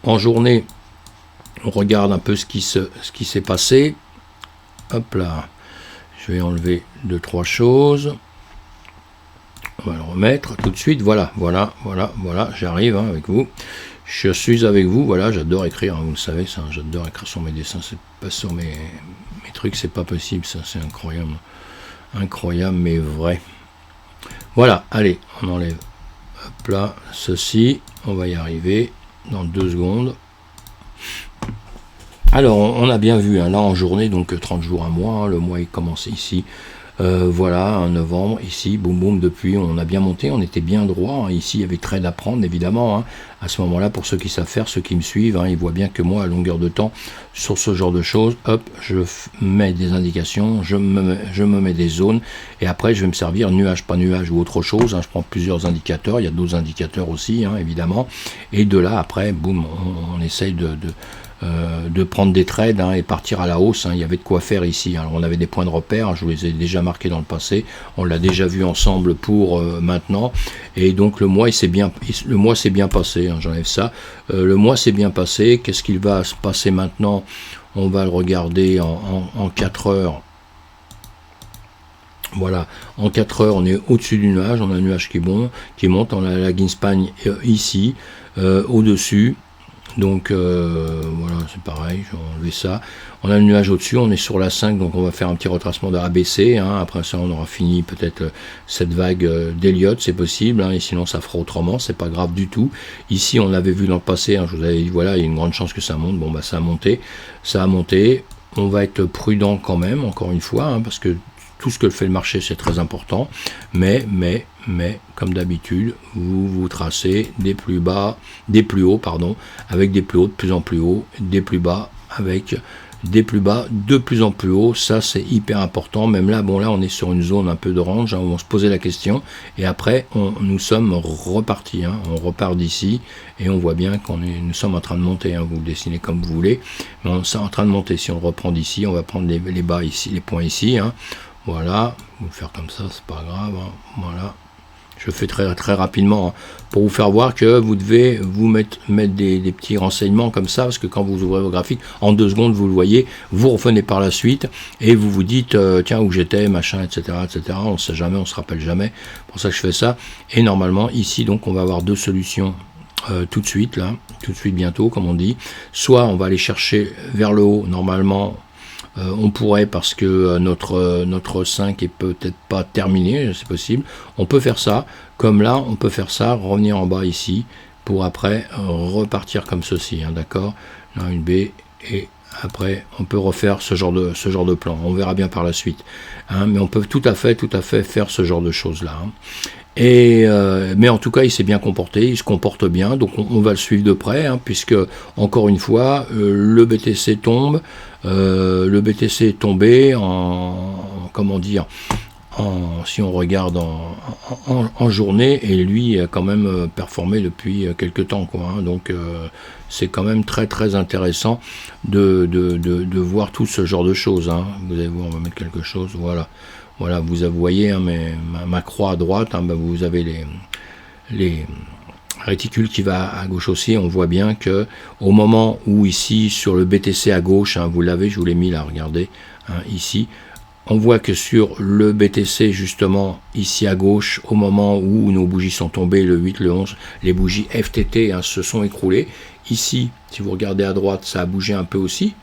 on regarde un peu ce qui s'est passé. Hop là, je vais enlever 2-3 choses. On va le remettre tout de suite. Voilà, j'arrive avec vous. Je suis avec vous, voilà, j'adore écrire, vous le savez, ça, j'adore écrire sur mes dessins, c'est pas sur mes trucs, c'est pas possible, ça, c'est incroyable, mais vrai. Voilà, allez, on enlève, hop là, ceci, on va y arriver dans 2 secondes. Alors, on a bien vu, hein, là en journée, donc 30 jours, un mois, hein, le mois il commence ici. Voilà, en novembre, ici, boum boum, depuis, on a bien monté, on était bien droit, hein, ici, il y avait trade à prendre, évidemment, hein, à ce moment-là, pour ceux qui savent faire, ceux qui me suivent, hein, ils voient bien que moi, à longueur de temps, sur ce genre de choses, hop, je mets des indications, je me mets des zones, et après, je vais me servir nuage, pas nuage, ou autre chose, hein, je prends plusieurs indicateurs, il y a d'autres indicateurs aussi, hein, évidemment, et de là, après, boum, on essaye de prendre des trades, hein, et partir à la hausse, hein. Il y avait de quoi faire ici. Alors on avait des points de repère, hein, je vous les ai déjà marqués dans le passé, on l'a déjà vu ensemble pour maintenant, et donc le mois s'est bien passé, hein, j'enlève ça, le mois s'est bien passé. Qu'est-ce qu'il va se passer maintenant? On va le regarder en 4 heures. Voilà, en 4 heures, on est au-dessus du nuage, on a un nuage qui monte, on a la Greenspan ici, au-dessus. Donc voilà, c'est pareil, je vais enlever ça. On a le nuage au-dessus, on est sur la 5, donc on va faire un petit retracement de ABC, hein. Après ça, on aura fini peut-être cette vague d'Elliott, c'est possible, hein, et sinon ça fera autrement, c'est pas grave du tout. Ici, on avait vu dans le passé, hein, je vous avais dit, voilà, il y a une grande chance que ça monte. Bon, bah ça a monté. On va être prudent quand même, encore une fois, hein, parce que tout ce que fait le marché, c'est très important, mais, comme d'habitude, vous tracez des plus hauts, avec des plus hauts de plus en plus haut, des plus bas avec des plus bas de plus en plus haut. Ça, c'est hyper important. Même là, bon, là, on est sur une zone un peu d'orange, hein, où on se posait la question, et après, nous sommes repartis, hein, on repart d'ici, et on voit bien nous sommes en train de monter, hein, vous le dessinez comme vous voulez, mais on est en train de monter. Si on reprend d'ici, on va prendre les bas ici, les points ici, hein. Voilà, vous le faire comme ça, c'est pas grave, hein. Voilà, je fais très très rapidement, hein, pour vous faire voir que vous devez vous mettre des petits renseignements comme ça, parce que quand vous ouvrez vos graphiques, en 2 secondes vous le voyez, vous revenez par la suite et vous vous dites tiens, où j'étais, machin, etc., on ne sait jamais, on se rappelle jamais. Pour ça que je fais ça. Et normalement ici, donc, on va avoir 2 solutions tout de suite bientôt, comme on dit. Soit on va aller chercher vers le haut, normalement. On pourrait, parce que notre 5 est peut-être pas terminé, c'est possible, on peut faire ça, comme là, on peut faire ça, revenir en bas ici, pour après repartir comme ceci, hein, d'accord, là une baie, et après on peut refaire ce genre de plan, on verra bien par la suite, hein, mais on peut tout à fait faire ce genre de choses là, hein. Mais en tout cas, il s'est bien comporté, il se comporte bien, donc on va le suivre de près, hein, puisque, encore une fois, le BTC tombe, le BTC est tombé si on regarde en journée, et lui a quand même performé depuis quelques temps, quoi, hein, donc c'est quand même très très intéressant de voir tout ce genre de choses, hein. Vous allez voir, on va mettre quelque chose, voilà, vous voyez, hein, ma croix à droite, hein, vous avez les réticule qui va à gauche aussi. On voit bien que au moment où ici sur le BTC à gauche, hein, vous l'avez, je vous l'ai mis là, regardez, hein, ici, on voit que sur le BTC justement ici à gauche, au moment où nos bougies sont tombées, le 8, le 11, les bougies FTT, hein, se sont écroulées. Ici, si vous regardez à droite, ça a bougé un peu aussi,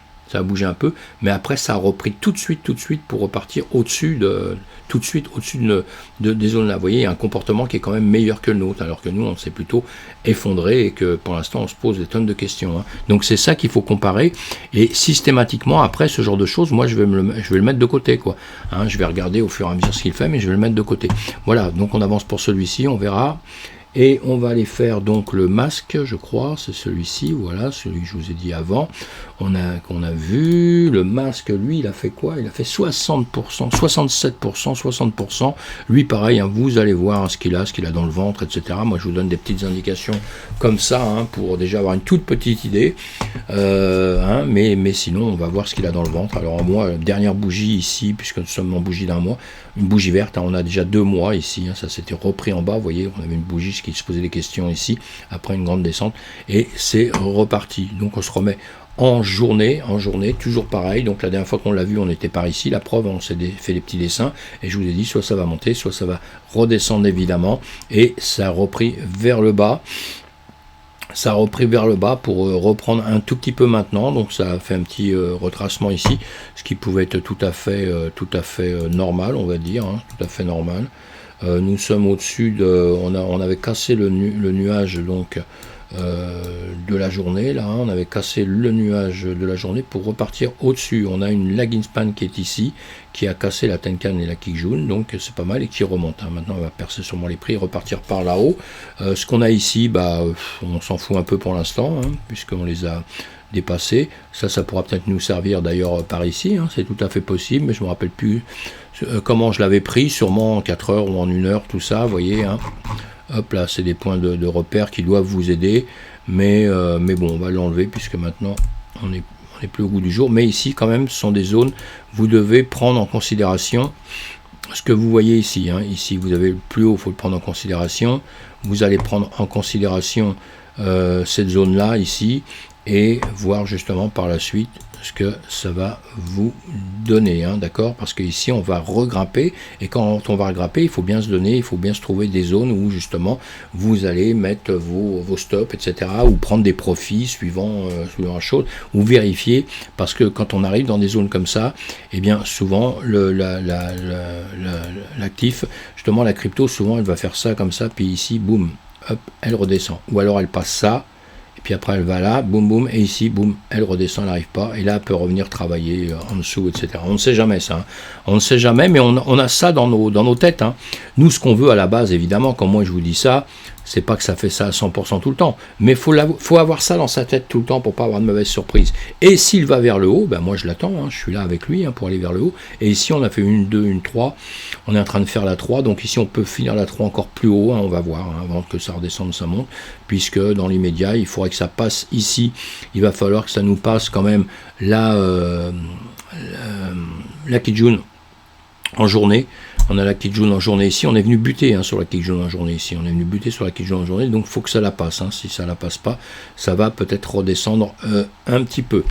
mais après ça a repris tout de suite pour repartir au-dessus des zones là. Vous voyez, il y a un comportement qui est quand même meilleur que le nôtre, alors que nous on s'est plutôt effondré et que pour l'instant on se pose des tonnes de questions, hein. Donc c'est ça qu'il faut comparer, et systématiquement après ce genre de choses, moi je vais le mettre de côté, quoi, hein. Je vais regarder au fur et à mesure ce qu'il fait, mais je vais le mettre de côté. Voilà, donc on avance pour celui-ci, on verra. Et on va aller faire donc le masque, je crois, c'est celui-ci, voilà, celui que je vous ai dit avant. Qu'on a vu, le masque, lui, il a fait quoi? Il a fait 60%, 67%, 60%. Lui, pareil, hein, vous allez voir ce qu'il a dans le ventre, etc. Moi, je vous donne des petites indications comme ça, hein, pour déjà avoir une toute petite idée. Mais sinon, on va voir ce qu'il a dans le ventre. Alors moi, dernière bougie ici, puisque nous sommes en bougie d'un mois, une bougie verte, hein, on a déjà 2 mois ici, hein, ça s'était repris en bas, vous voyez, on avait une bougie qui se posait des questions ici, après une grande descente, et c'est reparti. Donc on se remet en journée, toujours pareil. Donc la dernière fois qu'on l'a vu, on était par ici, la preuve, on s'est fait des petits dessins, et je vous ai dit, soit ça va monter, soit ça va redescendre évidemment, et ça a repris vers le bas. Ça a repris vers le bas pour reprendre un tout petit peu maintenant, donc ça a fait un petit retracement ici, ce qui pouvait être tout à fait normal, on va dire, hein, tout à fait normal. Nous sommes au-dessus de, on avait cassé le nuage donc de la journée, là, hein, on avait cassé le nuage de la journée pour repartir au-dessus. On a une lagging span qui est ici, qui a cassé la Tenkan et la Kijun, donc c'est pas mal, et qui remonte. Hein. Maintenant, on va percer sûrement les prix et repartir par là-haut. Ce qu'on a ici, on s'en fout un peu pour l'instant, hein, puisqu'on les a dépassés. Ça pourra peut-être nous servir d'ailleurs par ici, hein, c'est tout à fait possible, mais je me rappelle plus comment je l'avais pris, sûrement en 4 heures ou en 1 heure, tout ça, vous voyez, hein. Hop là, c'est des points de repère qui doivent vous aider, mais bon, on va l'enlever puisque maintenant on n'est plus au goût du jour. Mais ici, quand même, ce sont des zones, vous devez prendre en considération ce que vous voyez ici. Hein. Ici, vous avez le plus haut, il faut le prendre en considération. Vous allez prendre en considération cette zone-là, ici, et voir justement par la suite ce que ça va vous donner, hein, d'accord? Parce qu'ici on va regrimper, et quand on va regrimper, il faut bien se donner, il faut bien se trouver des zones où justement vous allez mettre vos stops, etc., ou prendre des profits suivant la chose, ou vérifier, parce que quand on arrive dans des zones comme ça, eh bien souvent l'actif, justement la crypto, souvent elle va faire ça comme ça, puis ici, boum, hop, elle redescend, ou alors elle passe ça, et puis après elle va là, boum boum, et ici, boum, elle redescend, elle n'arrive pas, et là elle peut revenir travailler en dessous, etc. On ne sait jamais ça, hein. On ne sait jamais, mais on a ça dans nos têtes, hein. Nous, ce qu'on veut à la base, évidemment, quand moi je vous dis ça, c'est pas que ça fait ça à 100% tout le temps, mais faut avoir ça dans sa tête tout le temps pour pas avoir de mauvaise surprise. Et s'il va vers le haut, ben moi je l'attends, hein, je suis là avec lui, hein, pour aller vers le haut, et ici on a fait une 2, une 3, on est en train de faire la 3, donc ici on peut finir la 3 encore plus haut, hein, on va voir, hein, avant que ça redescende, ça monte, puisque dans l'immédiat, il faudrait que ça passe ici, il va falloir que ça nous passe quand même la Kijun en journée. On a la Kijun en journée ici, on est venu buter, hein, sur la Kijun en journée ici, on est venu buter sur la Kijun en journée, donc il faut que ça la passe, hein. Si ça la passe pas, ça va peut-être redescendre un petit peu,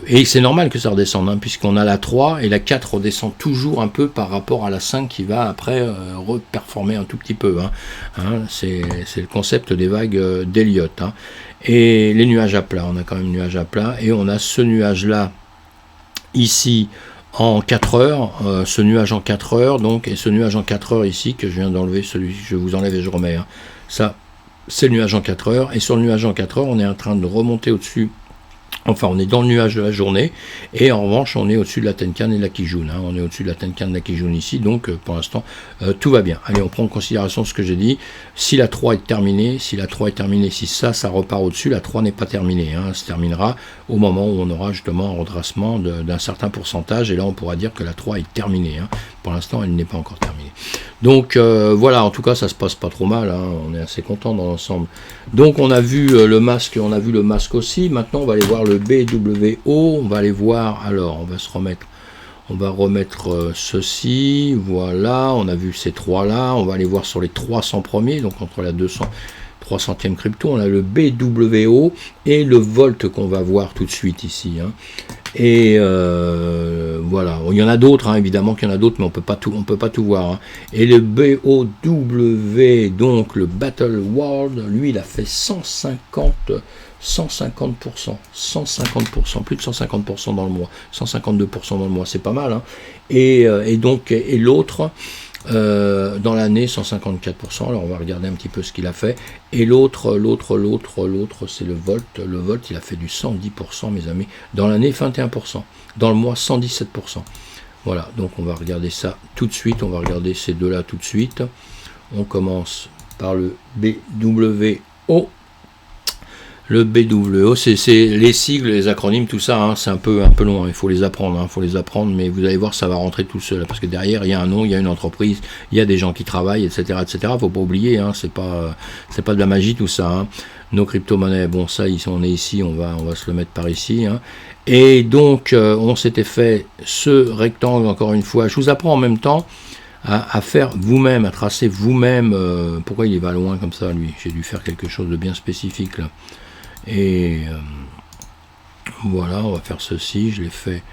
et c'est normal que ça redescende, hein, puisqu'on a la 3 et la 4 redescend toujours un peu par rapport à la 5 qui va après reperformer un tout petit peu, hein. C'est le concept des vagues d'Elliott, hein. Et les nuages à plat, on a quand même nuages à plat, et on a ce nuage là ici en 4 heures, ce nuage en 4 heures, donc, et ce nuage en 4 heures ici, que je viens d'enlever, celui je vous enlève et je remets, hein. Ça, c'est le nuage en 4 heures, et sur le nuage en 4 heures, on est en train de remonter au-dessus, enfin, on est dans le nuage de la journée, et en revanche, on est au-dessus de la Tenkan et de la Kijun, hein. On est au-dessus de la Tenkan et de la Kijun ici, donc, pour l'instant, tout va bien. Allez, on prend en considération ce que j'ai dit. Si la 3 est terminée, si ça repart au-dessus, la 3 n'est pas terminée, hein. Elle se terminera au moment où on aura justement un redressement d'un certain pourcentage, et là, on pourra dire que la 3 est terminée, hein. Pour l'instant, elle n'est pas encore terminée. Donc voilà, en tout cas ça se passe pas trop mal, hein, on est assez content dans l'ensemble. Donc on a vu le masque, aussi. Maintenant on va aller voir le BWO, on va aller voir, alors on va remettre ceci, voilà, on a vu ces trois là, on va aller voir sur les 300 premiers, donc entre la 300e crypto, on a le BWO et le Volt qu'on va voir tout de suite ici, hein. Et voilà, il y en a d'autres, hein, évidemment qu'il y en a d'autres, mais on peut pas tout voir, hein. Et le BOW, donc le Battle World, lui il a fait 150%, plus de 150% dans le mois, 152% dans le mois, c'est pas mal, hein. Et l'autre, dans l'année 154%, alors on va regarder un petit peu ce qu'il a fait, et l'autre c'est le Volt, il a fait du 110% mes amis, dans l'année 21%, dans le mois 117%, voilà, donc on va regarder ça tout de suite, on va regarder ces deux là tout de suite, on commence par le BWO. Le BWO, c'est les sigles, les acronymes, tout ça, hein, c'est un peu long, hein, il faut les apprendre, mais vous allez voir, ça va rentrer tout seul, parce que derrière, il y a un nom, il y a une entreprise, il y a des gens qui travaillent, etc., etc. Faut pas oublier, hein, c'est pas de la magie tout ça. Hein. Nos crypto-monnaies, bon, ça, on est ici, on va se le mettre par ici. Hein. Et donc, on s'était fait ce rectangle, encore une fois. Je vous apprends en même temps à faire vous-même, à tracer vous-même. Pourquoi il va loin comme ça, lui? J'ai dû faire quelque chose de bien spécifique, là. Et voilà, on va faire ceci, je l'ai fait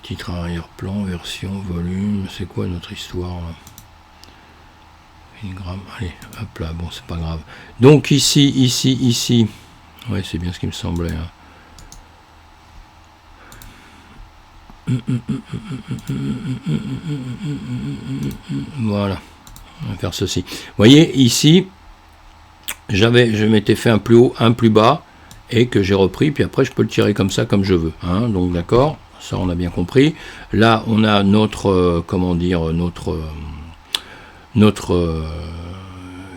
titre arrière-plan, version, volume, c'est quoi notre histoire là? Filigrane, allez, hop là, bon c'est pas grave. Donc ici, ouais c'est bien ce qui me semblait. Hein. Voilà, on va faire ceci. Vous voyez ici, je m'étais fait un plus haut, un plus bas, et que j'ai repris, puis après je peux le tirer comme ça, comme je veux. Hein, donc d'accord, ça on a bien compris. Là on a notre, comment dire, notre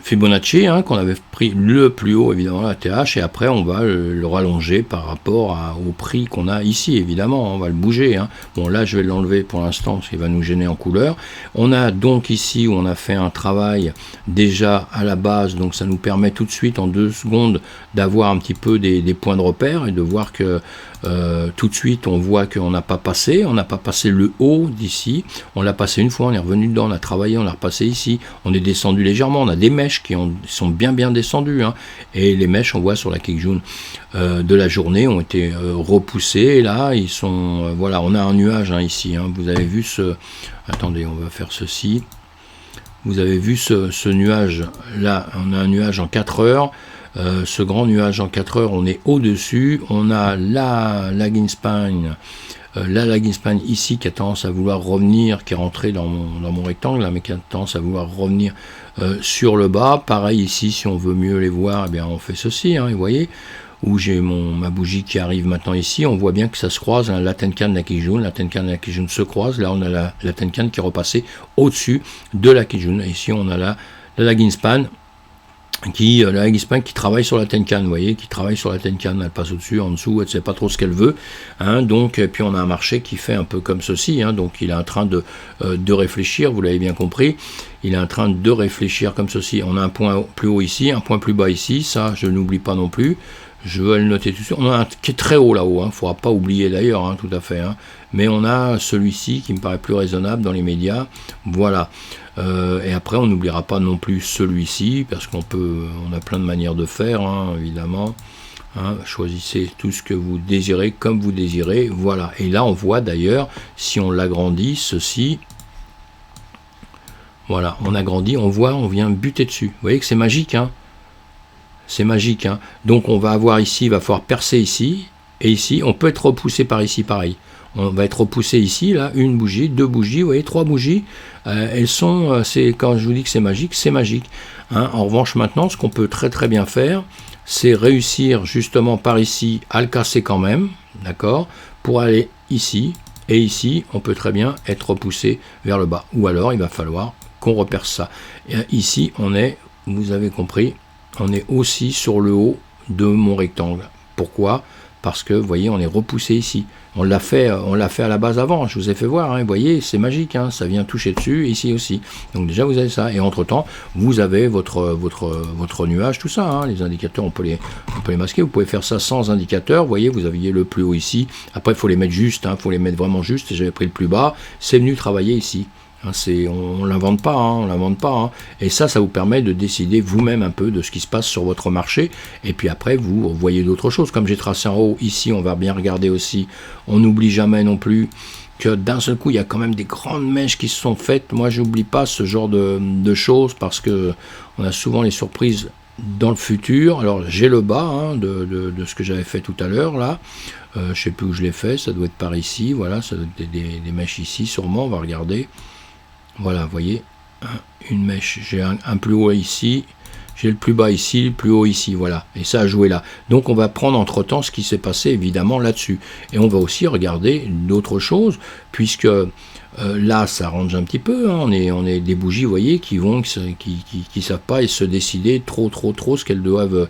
Fibonacci, hein, qu'on avait pris le plus haut, évidemment, la TH, et après on va le rallonger par rapport au prix qu'on a ici, évidemment, on va le bouger. Hein. Bon, là, je vais l'enlever pour l'instant, parce qu'il va nous gêner en couleur. On a donc ici, où on a fait un travail déjà à la base, donc ça nous permet tout de suite, en 2 secondes, d'avoir un petit peu des points de repère, et de voir que tout de suite, on voit qu'on n'a pas passé le haut d'ici, on l'a passé une fois, on est revenu dedans, on a travaillé, on l'a repassé ici, on est descendu légèrement, on a des mèches qui sont bien descendues, hein, et les mèches, on voit sur la Kijun de la journée, ont été repoussées, et là, ils sont, voilà, on a un nuage hein, ici, hein, vous avez vu attendez, on va faire ceci, vous avez vu ce nuage, là, on a un nuage en 4 heures, ce grand nuage en 4 heures, on est au-dessus, on a la lagging span ici qui a tendance à vouloir revenir, qui est rentré dans mon rectangle, là, mais qui a tendance à vouloir revenir sur le bas. Pareil ici, si on veut mieux les voir, eh bien on fait ceci, hein, vous voyez, où j'ai ma bougie qui arrive maintenant ici, on voit bien que ça se croise, hein, la Tenkan, la Kijun, la Tenkan et la Kijun se croisent, là on a la Tenkan qui est repassée au-dessus de la Kijun, ici on a la lagging span, la lagging span qui travaille sur la Tenkan, vous voyez, qui travaille sur la Tenkan, elle passe au-dessus, en dessous, elle ne sait pas trop ce qu'elle veut, hein, donc, et puis on a un marché qui fait un peu comme ceci, hein, donc il est en train de réfléchir, vous l'avez bien compris, il est en train de réfléchir comme ceci, on a un point plus haut ici, un point plus bas ici, ça je n'oublie pas non plus, je vais le noter tout de suite, on a un qui est très haut là-haut, il ne faudra pas oublier d'ailleurs, hein, tout à fait, hein, mais on a celui-ci qui me paraît plus raisonnable dans les médias, voilà. Et après on n'oubliera pas non plus celui-ci parce on a plein de manières de faire, hein, évidemment, hein, choisissez tout ce que vous désirez comme vous désirez, voilà, et là on voit d'ailleurs si on l'agrandit ceci, voilà, on agrandit, on voit, on vient buter dessus, vous voyez que c'est magique, hein, c'est magique, hein. Donc on va avoir ici, il va falloir percer ici, et ici on peut être repoussé par ici pareil. On va être repoussé ici, là, une bougie, 2 bougies, vous voyez, 3 bougies, elles sont, quand je vous dis que c'est magique, hein. En revanche, maintenant, ce qu'on peut très très bien faire, c'est réussir justement par ici à le casser quand même, d'accord, pour aller ici, et ici, on peut très bien être repoussé vers le bas, ou alors il va falloir qu'on reperce ça. Et ici, on est, vous avez compris, on est aussi sur le haut de mon rectangle. Pourquoi ? Parce que, vous voyez, on est repoussé ici. On l'a fait à la base avant, je vous ai fait voir, hein, vous voyez, c'est magique, hein, ça vient toucher dessus, ici aussi. Donc déjà, vous avez ça. Et entre-temps, vous avez votre nuage, tout ça, hein, les indicateurs, on peut les masquer. Vous pouvez faire ça sans indicateur, vous voyez, vous aviez le plus haut ici. Après, il faut les mettre juste, il faut les mettre vraiment juste. J'avais pris le plus bas, c'est venu travailler ici. Hein, on l'invente pas, hein, et ça vous permet de décider vous-même un peu de ce qui se passe sur votre marché, et puis après vous voyez d'autres choses, comme j'ai tracé en haut, ici on va bien regarder aussi, on n'oublie jamais non plus que d'un seul coup il y a quand même des grandes mèches qui se sont faites, moi j'oublie pas ce genre de choses, parce que on a souvent les surprises dans le futur. Alors j'ai le bas, hein, de ce que j'avais fait tout à l'heure là, je sais plus où je l'ai fait, ça doit être par ici, voilà, ça doit être des mèches ici sûrement, on va regarder. Voilà, vous voyez, une mèche, j'ai un plus haut ici, j'ai le plus bas ici, le plus haut ici, voilà, et ça a joué là. Donc on va prendre entre-temps ce qui s'est passé évidemment là-dessus. Et on va aussi regarder d'autres choses, puisque Là, ça range un petit peu, hein. On est des bougies, vous voyez, qui savent pas et se décider trop ce qu'elles doivent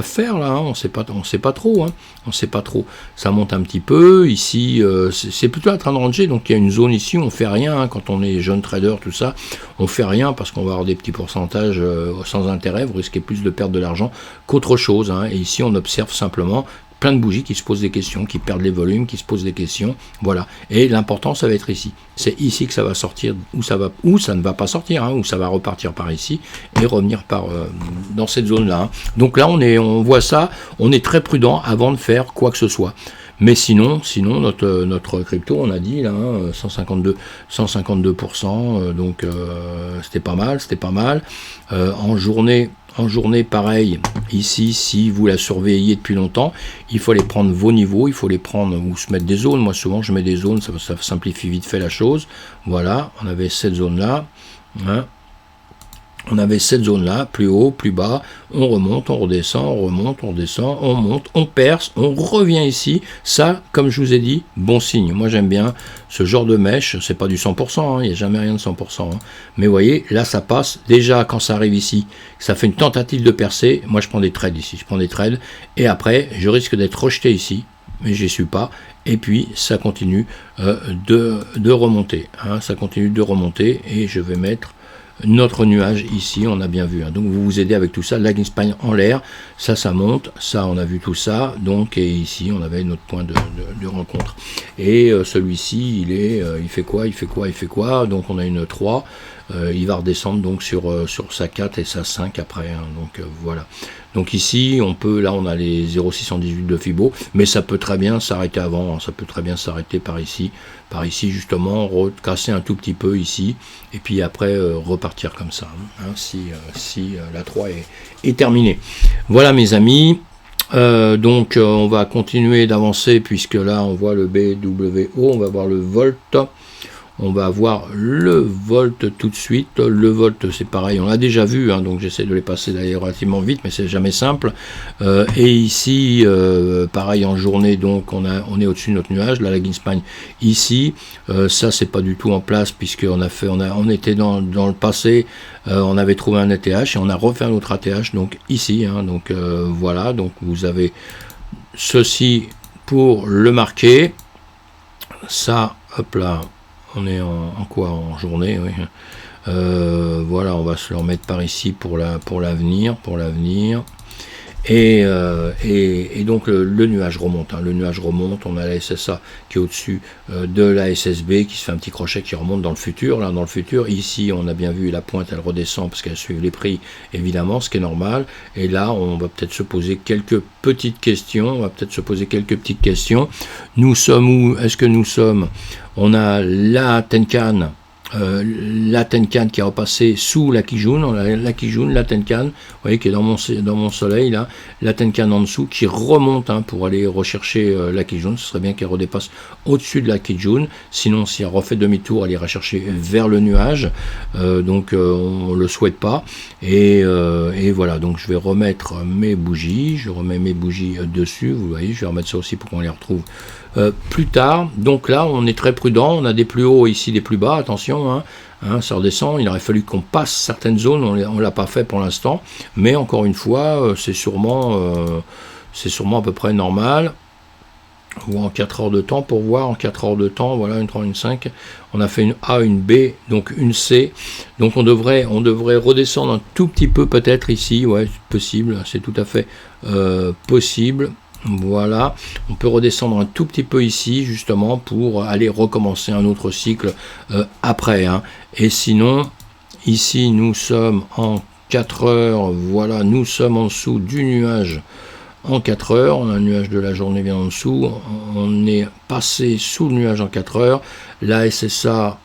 faire là, hein. On sait pas trop, hein. On sait pas trop. Ça monte un petit peu ici, c'est plutôt en train de ranger, donc il y a une zone ici où on fait rien, hein. Quand on est jeune trader, tout ça, on fait rien parce qu'on va avoir des petits pourcentages sans intérêt. Vous risquez plus de perdre de l'argent qu'autre chose, hein. Et ici, on observe simplement plein de bougies qui se posent des questions, qui perdent les volumes, qui se posent des questions, voilà. Et l'important, ça va être ici. C'est ici que ça va sortir, ou ça ne va pas sortir, hein, ou ça va repartir par ici et revenir dans cette zone-là, hein. Donc là, on voit ça, on est très prudent avant de faire quoi que ce soit. Mais sinon notre crypto, on a dit là, hein, 152%, donc c'était pas mal. En journée, pareil, ici, si vous la surveillez depuis longtemps, il faut aller prendre vos niveaux, il faut les prendre ou se mettre des zones. Moi, souvent, je mets des zones, ça simplifie vite fait la chose. Voilà, on avait cette zone-là, hein. On avait cette zone-là, plus haut, plus bas, on remonte, on redescend, on remonte, on redescend, on monte, on perce, on revient ici. Ça, comme je vous ai dit, bon signe. Moi, j'aime bien ce genre de mèche. C'est pas du 100%, hein, il n'y a jamais rien de 100%. Hein. Mais vous voyez, là, ça passe. Déjà, quand ça arrive ici, ça fait une tentative de percer. Moi, je prends des trades ici. Je prends des trades. Et après, je risque d'être rejeté ici. Mais je n'y suis pas. Et puis, ça continue de remonter. Hein, ça continue de remonter. Et je vais mettre notre nuage ici, on a bien vu, hein. Donc vous vous aidez avec tout ça, la Ginspan en l'air, ça monte, ça on a vu tout ça, donc et ici on avait notre point de rencontre. Et celui-ci, il fait quoi, donc on a une 3, il va redescendre donc sur sa 4 et sa 5 après, hein. Donc voilà. Donc ici, on a les 0,618 de Fibo, mais ça peut très bien s'arrêter avant, hein. Ça peut très bien s'arrêter par ici justement, recasser un tout petit peu ici, et puis après repartir comme ça, hein, si la 3 est terminée. Voilà mes amis, donc on va continuer d'avancer, puisque là on voit le BWO, on va voir le Volt. On va voir le Volt tout de suite. Le Volt, c'est pareil, on l'a déjà vu, hein, donc j'essaie de les passer d'ailleurs relativement vite, mais c'est jamais simple. Et ici, pareil en journée, donc on est au-dessus de notre nuage. Là, la Ginspan ici, ça c'est pas du tout en place, puisqu'on on était dans le passé, on avait trouvé un ATH et on a refait un autre ATH, donc ici, hein, donc voilà, donc vous avez ceci pour le marquer. Ça, hop là. On est en quoi? En journée, oui. Voilà, on va se le remettre par ici pour l'avenir. Et donc le nuage remonte, hein. Le nuage remonte, on a la SSA qui est au-dessus de la SSB qui se fait un petit crochet qui remonte dans le futur. Là, dans le futur, ici, on a bien vu la pointe, elle redescend parce qu'elle suit les prix, évidemment, ce qui est normal. Et là, on va peut-être se poser quelques petites questions. Nous sommes où? Est-ce que nous sommes? On a la Tenkan. La Tenkan qui est repassée sous la Kijun, on a la Kijun, la Tenkan, vous voyez, qui est dans mon soleil là, la Tenkan en dessous qui remonte, hein, pour aller rechercher la Kijun. Ce serait bien qu'elle redépasse au-dessus de la Kijun, sinon si elle refait demi-tour, elle ira chercher vers le nuage, donc on le souhaite pas. Et voilà, donc je vais remettre mes bougies, je remets mes bougies dessus, vous voyez, je vais remettre ça aussi pour qu'on les retrouve plus tard. Donc là, on est très prudent, on a des plus hauts ici, des plus bas, attention, hein, ça redescend. Il aurait fallu qu'on passe certaines zones, on l'a pas fait pour l'instant, mais encore une fois, c'est sûrement à peu près normal. Ou en 4 heures de temps, pour voir en 4 heures de temps, voilà, une 3, une 5, on a fait une A, une B, donc une C, donc on devrait redescendre un tout petit peu peut-être ici, ouais, c'est possible, c'est tout à fait possible. Voilà, on peut redescendre un tout petit peu ici justement pour aller recommencer un autre cycle après, hein. Et sinon, ici nous sommes en 4 heures, voilà, nous sommes en dessous du nuage en 4 heures, on a un nuage de la journée bien en dessous, on est passé sous le nuage en 4 heures, la SSA,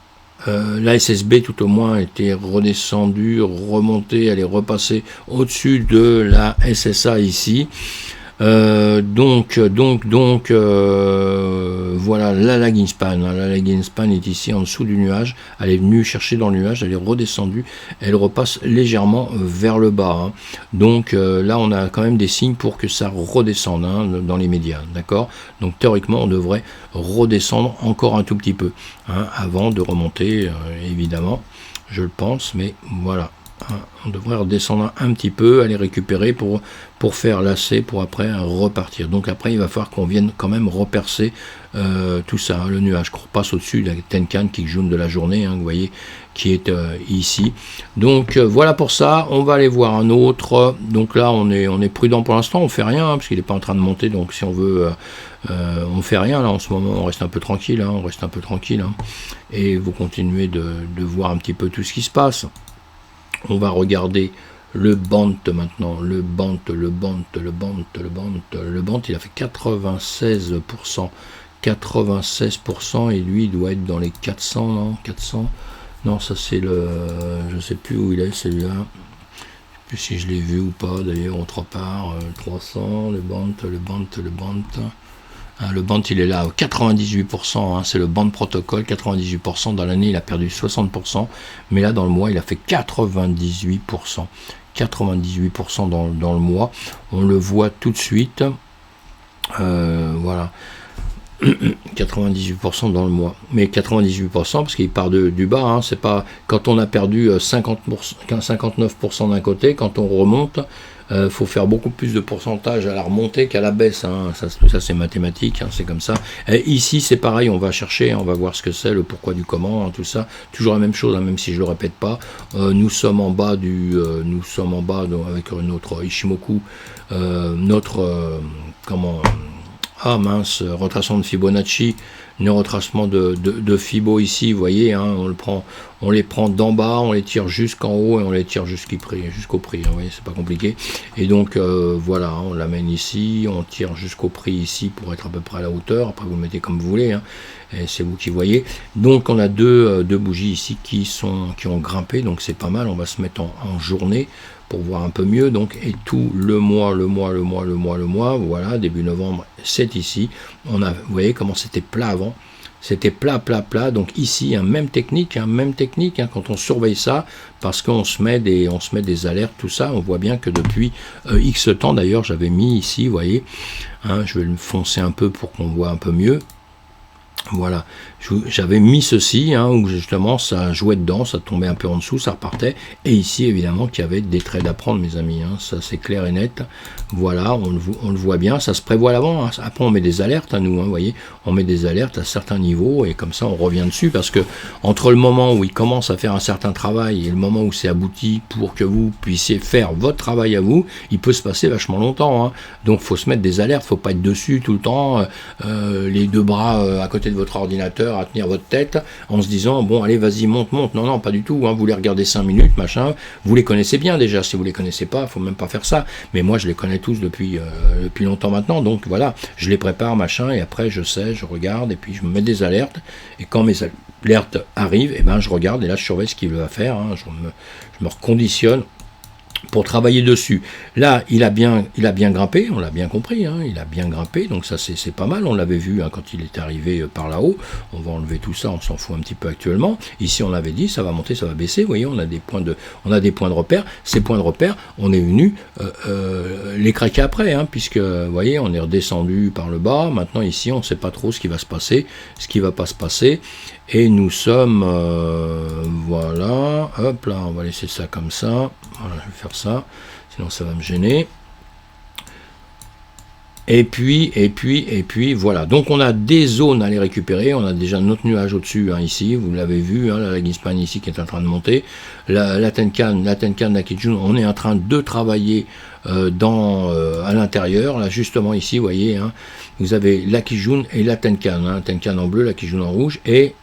la SSB tout au moins était redescendue, remontée, elle est repassée au-dessus de la SSA ici. Voilà, la lagging span. La lagging span est ici en dessous du nuage. Elle est venue chercher dans le nuage, elle est redescendue, elle repasse légèrement vers le bas. Hein. Donc là, on a quand même des signes pour que ça redescende hein, dans les médias, d'accord. Donc théoriquement, on devrait redescendre encore un tout petit peu hein, avant de remonter, évidemment, je le pense, mais voilà. On devrait redescendre un petit peu, aller récupérer pour faire lacet, pour après repartir. Donc après, il va falloir qu'on vienne quand même repercer tout ça, hein, le nuage, qu'on repasse au-dessus de la Tenkan qui jaune de la journée, hein, vous voyez, qui est ici. Donc voilà pour ça, on va aller voir un autre. Donc là, on est prudent pour l'instant, on fait rien, hein, parce qu'il n'est pas en train de monter, donc si on veut... on fait rien là en ce moment, on reste un peu tranquille, hein, hein, et vous continuez de voir un petit peu tout ce qui se passe. On va regarder le Bant maintenant, le Bant, il a fait 96%, et lui il doit être dans les 400, non 400, non ça c'est le, je sais plus où il est celui-là, je sais plus si je l'ai vu ou pas d'ailleurs autre part, 300, le Bant. Le Bant il est là 98%, hein, c'est le Bant protocole, 98%, dans l'année il a perdu 60%, mais là dans le mois il a fait 98%, 98% dans le mois, on le voit tout de suite, voilà, 98% dans le mois, mais 98% parce qu'il part du bas, hein, c'est pas quand on a perdu 59% d'un côté, quand on remonte, faut faire beaucoup plus de pourcentage à la remontée qu'à la baisse, hein. Tout ça c'est mathématique, hein, c'est comme ça. Et ici c'est pareil, on va chercher, on va voir ce que c'est, le pourquoi du comment, hein, tout ça, toujours la même chose, hein, même si je le répète pas. Nous sommes en bas avec notre Ishimoku, retracement de Fibonacci, le retracement de Fibo ici, vous voyez, hein, on les prend d'en bas, on les tire jusqu'en haut et on les tire jusqu'au prix, hein, vous voyez, c'est pas compliqué. Et donc voilà, on l'amène ici, on tire jusqu'au prix ici pour être à peu près à la hauteur, après vous le mettez comme vous voulez, hein, et c'est vous qui voyez. Donc on a deux bougies ici qui ont grimpé, donc c'est pas mal, on va se mettre en journée pour voir un peu mieux, donc, et tout le mois, voilà, début novembre, c'est ici, vous voyez comment c'était plat avant, c'était plat, donc ici, même technique, quand on surveille ça, parce qu'on se met des alertes, tout ça, on voit bien que depuis X temps, d'ailleurs, j'avais mis ici, vous voyez, hein, je vais le foncer un peu pour qu'on voit un peu mieux. Voilà, j'avais mis ceci, hein, où justement ça jouait dedans, ça tombait un peu en dessous, ça repartait, et ici évidemment qu'il y avait des trades à prendre, mes amis, hein, ça c'est clair et net. Voilà, on le voit bien, ça se prévoit à l'avant, hein. Après on met des alertes à nous, hein, vous voyez, on met des alertes à certains niveaux, et comme ça on revient dessus, parce que entre le moment où il commence à faire un certain travail et le moment où c'est abouti pour que vous puissiez faire votre travail à vous, il peut se passer vachement longtemps, hein. Donc faut se mettre des alertes, faut pas être dessus tout le temps, les deux bras à côté de votre ordinateur à tenir votre tête en se disant bon allez vas-y monte, non pas du tout, hein, vous les regardez 5 minutes machin, vous les connaissez bien déjà, si vous les connaissez pas, faut même pas faire ça, mais moi je les connais tous depuis longtemps maintenant, donc voilà, je les prépare machin, et après je sais, je regarde, et puis je me mets des alertes, et quand mes alertes arrivent, et ben je regarde, et là je surveille ce qu'il va faire, hein, je me reconditionne pour travailler dessus. Là, il a bien grimpé, on l'a bien compris, hein, il a bien grimpé, donc ça c'est pas mal, on l'avait vu hein, quand il est arrivé par là-haut, on va enlever tout ça, on s'en fout un petit peu actuellement. Ici on avait dit, ça va monter, ça va baisser, vous voyez, on a des points de repère, ces points de repère, on est venu les craquer après, hein, puisque, vous voyez, on est redescendu par le bas, maintenant ici on ne sait pas trop ce qui va se passer, ce qui va pas se passer, et nous sommes, voilà, hop là, on va laisser ça comme ça, voilà, je vais faire ça, sinon ça va me gêner. Et puis, voilà. Donc, on a des zones à les récupérer. On a déjà notre nuage au-dessus, hein, ici. Vous l'avez vu, hein, la lagging span ici qui est en train de monter. La Tenkan, la Kijun, on est en train de travailler à l'intérieur. Là, justement, ici, vous voyez, hein, vous avez la Kijun et la Tenkan. Hein, Tenkan en bleu, la Kijun en rouge. Et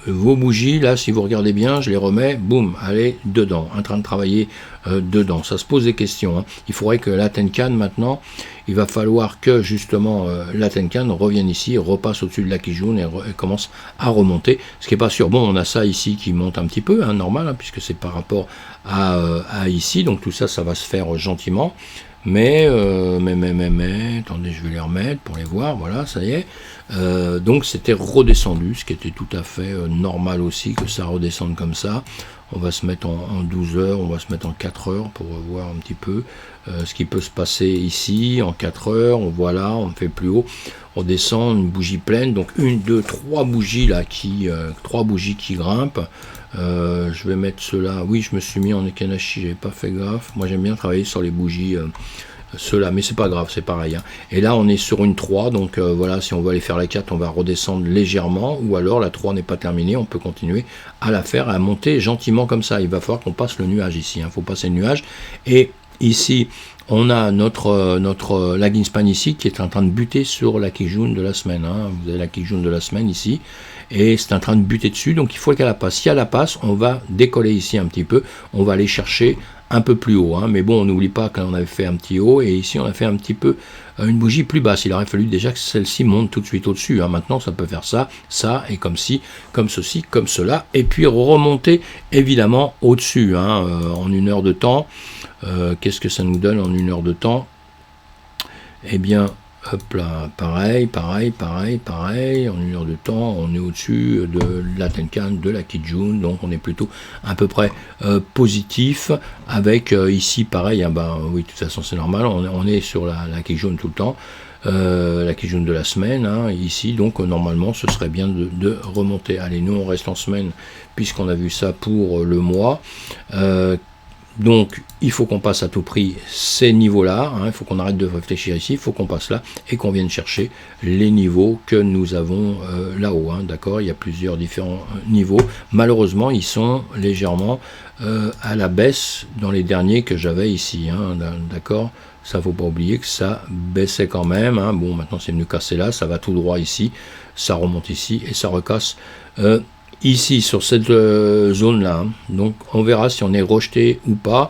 vos bougies, là, si vous regardez bien, je les remets, boum, allez, dedans, en train de travailler dedans. Ça se pose des questions, hein. Il faudrait que la Tenkan, maintenant, il va falloir que, justement, la Tenkan revienne ici, repasse au-dessus de la Kijun et commence à remonter, ce qui n'est pas sûr. Bon, on a ça ici qui monte un petit peu, hein, normal, hein, puisque c'est par rapport à ici, donc tout ça, ça va se faire gentiment. mais, attendez, je vais les remettre pour les voir, voilà, ça y est. Donc c'était redescendu, ce qui était tout à fait normal aussi que ça redescende comme ça. On va se mettre en 12 heures, on va se mettre en 4 heures pour voir un petit peu ce qui peut se passer ici. En 4 heures, voilà, on fait plus haut, on descend une bougie pleine, donc 1, 2, 3 bougies là trois bougies qui grimpent. Je vais mettre cela, oui, je me suis mis en Ekanashi, j'avais pas fait gaffe. Moi j'aime bien travailler sur les bougies ceux-là, mais c'est pas grave, c'est pareil, hein. Et là on est sur une 3, donc voilà, si on veut aller faire la 4, on va redescendre légèrement, ou alors la 3 n'est pas terminée, on peut continuer à la faire, à monter gentiment comme ça. Il va falloir qu'on passe le nuage ici, faut passer le nuage. Et ici on a notre lagging span ici qui est en train de buter sur la Kijun de la semaine, Vous avez la Kijun de la semaine ici, et c'est en train de buter dessus, donc il faut qu'elle la passe. Si elle la passe, on va décoller ici un petit peu, on va aller chercher un peu plus haut, mais bon, on n'oublie pas qu'on avait fait un petit haut, et ici on a fait un petit peu une bougie plus basse. Il aurait fallu déjà que celle-ci monte tout de suite au-dessus, Maintenant ça peut faire ça, et comme ci, comme ceci, comme cela, et puis remonter évidemment au-dessus, en 1 heure de temps. Qu'est-ce que ça nous donne en 1 heure de temps? Eh bien, hop là, pareil, en 1 heure de temps, on est au-dessus de la Tenkan, de la Kijun, donc on est plutôt à peu près positif, avec ici pareil, oui, de toute façon c'est normal, on est sur la Kijun tout le temps, la Kijun de la semaine, ici, donc normalement ce serait bien de remonter. Allez, nous on reste en semaine, puisqu'on a vu ça pour le mois. Donc il faut qu'on passe à tout prix ces niveaux-là, il faut qu'on arrête de réfléchir ici, il faut qu'on passe là et qu'on vienne chercher les niveaux que nous avons là-haut, d'accord. Il y a plusieurs différents niveaux, malheureusement ils sont légèrement à la baisse dans les derniers que j'avais ici, d'accord. Ça ne faut pas oublier que ça baissait quand même, bon maintenant c'est venu casser là, ça va tout droit ici, ça remonte ici et ça recasse ici sur cette zone là, donc on verra si on est rejeté ou pas.